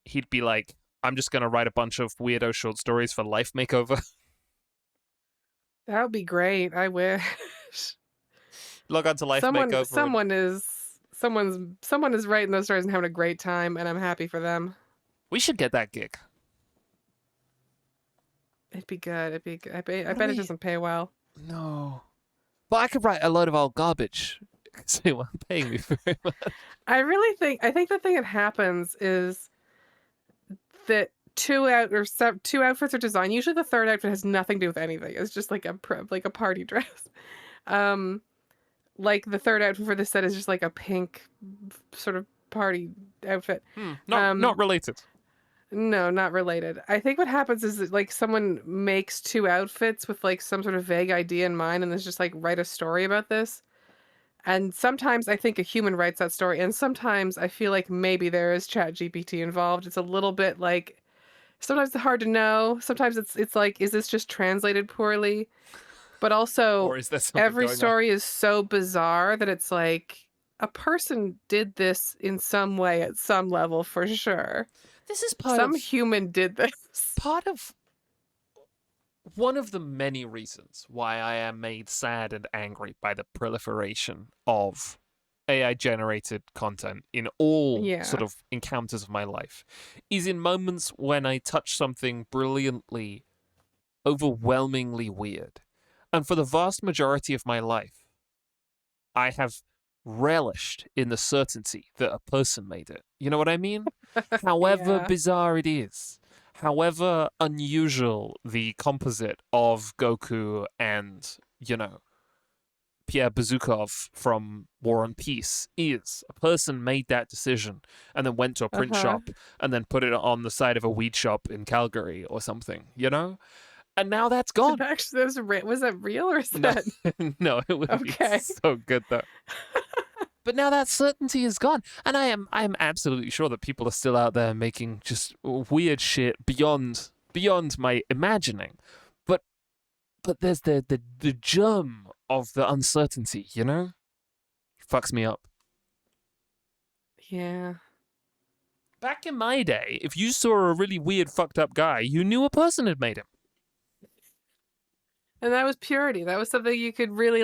he'd be like, I'm just gonna write a bunch of weirdo short stories for Life Makeover. That would be great. I wish. Log on to Life Makeover. Someone is writing those stories and having a great time, and I'm happy for them. We should get that gig. It'd be good. It'd be good. I bet it doesn't pay well. No. But I could write a load of old garbage. So you weren't paying me very much. I think the thing that happens is that two outfits are designed. Usually the third outfit has nothing to do with anything. It's just like a party dress. Um, like the third outfit for this set is just like a pink sort of party outfit. Not related. No, not related. I think what happens is that, like, someone makes two outfits with like some sort of vague idea in mind, and there's just like write a story about this. And sometimes I think a human writes that story, and sometimes I feel like maybe there is Chat GPT involved. It's a little bit like sometimes it's hard to know. Sometimes it's like, is this just translated poorly? But also, Or is there something every going on? story is so bizarre that it's like a person did this in some way at some level for sure. This is Some human did this. part of one of the many reasons why I am made sad and angry by the proliferation of AI generated content in all Yeah. sort of encounters of my life is in moments when I touch something brilliantly, overwhelmingly weird. And for the vast majority of my life, I have relished in the certainty that a person made it. You know what I mean? However Yeah. bizarre it is, however unusual the composite of Goku and, Pierre Bezukov from War and Peace is, a person made that decision and then went to a print shop and then put it on the side of a weed shop in Calgary or something, And now that's gone. Actually, was that real or is that? No, it would Okay. be so good though. But now that certainty is gone, and I am absolutely sure that people are still out there making just weird shit beyond my imagining. But there's the germ of the uncertainty, Fucks me up. Yeah. Back in my day, if you saw a really weird, fucked up guy, you knew a person had made him. And that was purity. That was something you could really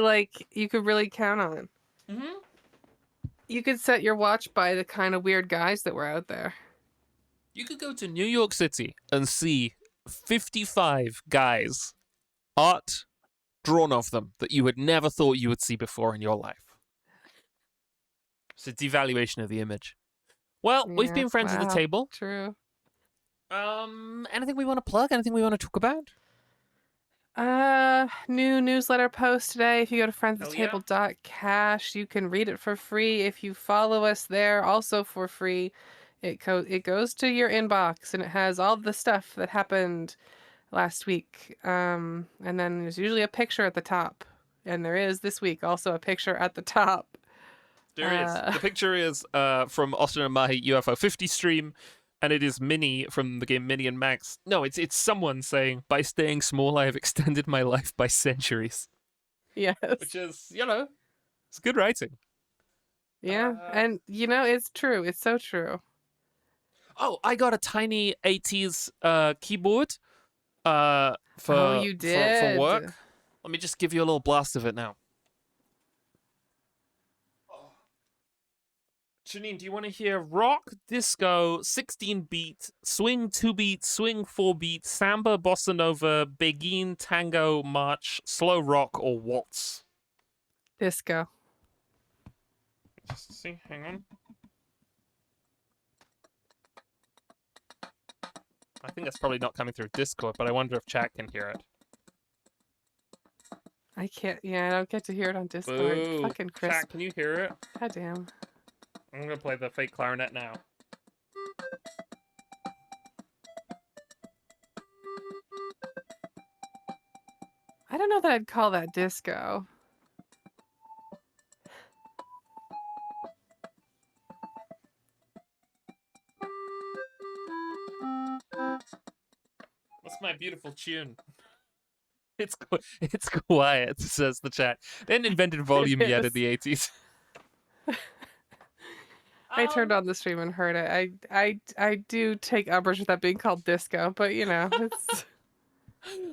count on. Mm-hmm. You could set your watch by the kind of weird guys that were out there. You could go to New York City and see 55 guys, art drawn of them that you had never thought you would see before in your life. It's a devaluation of the image. Well, we've been friends at the table. True. Anything we want to plug? Anything we want to talk about? New newsletter post today. If you go to friendsathetable.cash, you can read it for free. If you follow us there, also for free, it goes to your inbox and it has all the stuff that happened last week. And then there's usually a picture at the top, and there is this week also a picture at the top. There is. The picture is from Austin and Mahi UFO 50 stream. And it is Minnie from the game Minnie and Max. No, it's someone saying, by staying small, I have extended my life by centuries. Yes. Which is, it's good writing. Yeah. And, it's true. It's so true. Oh, I got a tiny 80s keyboard you did. for work. Let me just give you a little blast of it now. Janine, do you want to hear rock, disco, 16-beat, swing 2-beat, swing 4-beat, samba, bossa nova, beguine, tango, march, slow rock, or waltz? Disco. Just see, hang on. I think that's probably not coming through Discord, but I wonder if chat can hear it. I can't. Yeah, I don't get to hear it on Discord. Boo. Fucking Chris. Chat, can you hear it? God damn. I'm gonna play the fake clarinet now. I don't know that I'd call that disco. That's my beautiful tune. It's quiet, says the chat. They hadn't invented volume yet in the 80s. I turned on the stream and heard it. I do take umbrage with that being called disco, but it's...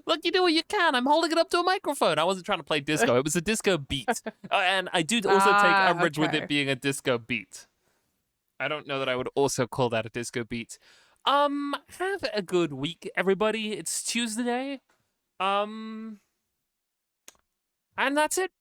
Look, you do what you can. I'm holding it up to a microphone. I wasn't trying to play disco. It was a disco beat. And I do also take umbrage with it being a disco beat. I don't know that I would also call that a disco beat. Have a good week, everybody. It's Tuesday. And that's it.